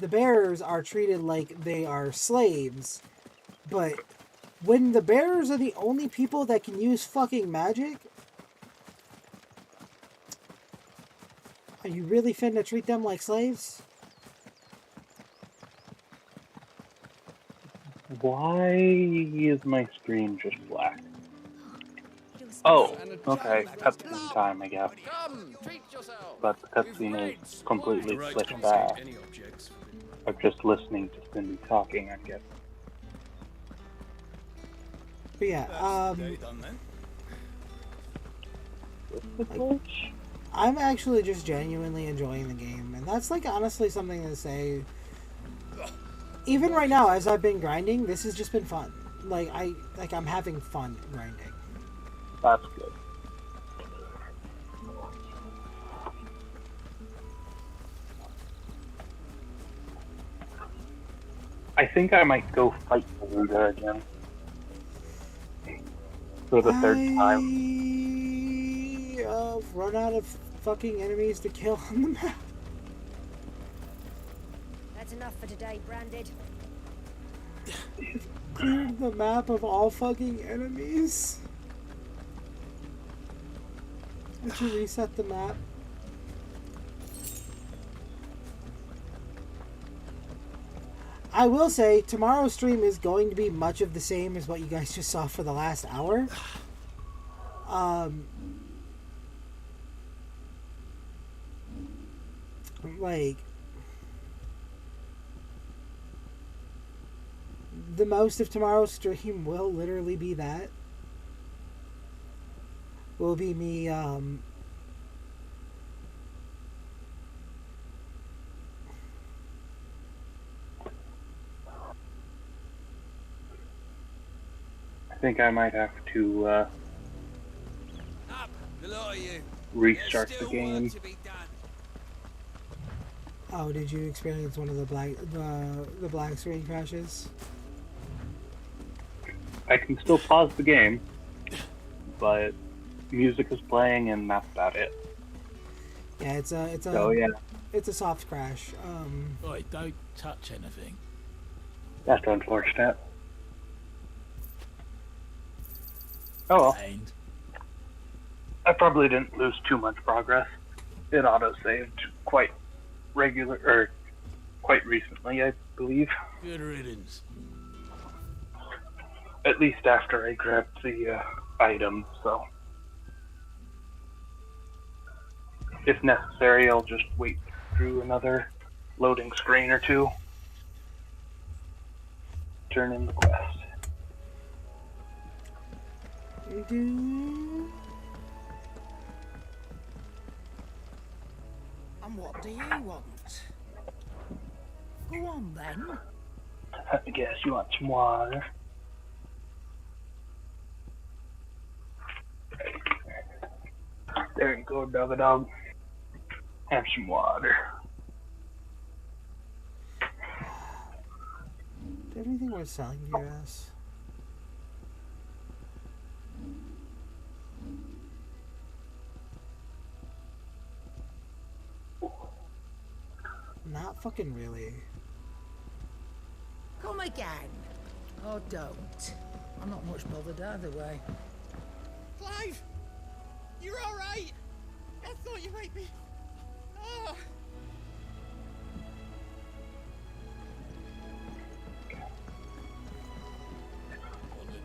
bearers are treated like they are slaves, but when the bearers are the only people that can use fucking magic, are you really finna treat them like slaves? Why is my screen just black? Oh, okay. Cutscene time, I guess. But the cutscene is completely switched back. I'm just listening to Cindy talking, I guess. But yeah, like, I'm actually just genuinely enjoying the game, and that's, like, honestly something to say. Even right now, as I've been grinding, this has just been fun. Like, I'm having fun grinding. That's good. I think I might go fight Beluga again. For the third time. I've run out of fucking enemies to kill on the map. That's enough for today, Branded. Cleared the map of all fucking enemies. I should reset the map. I will say, tomorrow's stream is going to be much of the same as what you guys just saw for the last hour. Like, the most of tomorrow's stream will literally be that. Will be me, I think I might have to restart the game. Oh, did you experience one of the black screen crashes? I can still pause the game, but music is playing and that's about it. Yeah, it's a it's a soft crash. Oi, don't touch anything. That's unfortunate. Oh well. I probably didn't lose too much progress. It auto-saved quite recently, I believe. Good riddance. At least after I grabbed the item, so. If necessary, I'll just wait through another loading screen or two. Turn in the quest. And what do you want? Go on then. I guess you want some water. There you go, dog. Have some water. Anything worth selling to your ass? Not fucking really. Come again. Or don't. I'm not much bothered either way. Clive! You're alright! I thought you might be... Oh.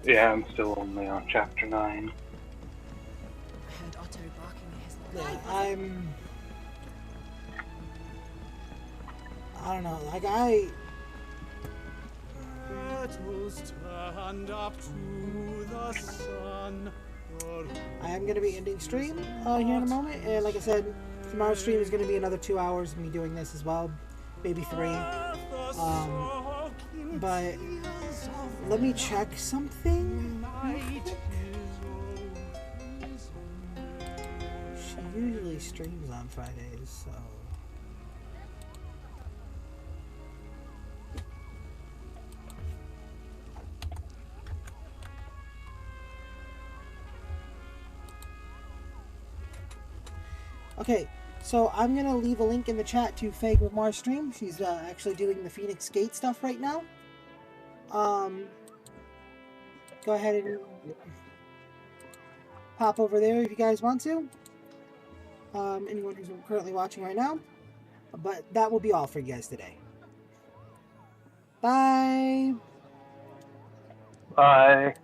Yeah, I'm still only on chapter 9. I heard Otto barking at his Yeah, I don't know, like I am going to be ending stream here in a moment, and like I said, tomorrow's stream is going to be another 2 hours of me doing this as well, maybe 3. But let me check something. She usually streams on Fridays, so. Okay, so I'm going to leave a link in the chat to Faye Grimoire's stream. She's actually doing the Phoenix Gate stuff right now. Go ahead and pop over there if you guys want to. Anyone who's currently watching right now. But that will be all for you guys today. Bye! Bye!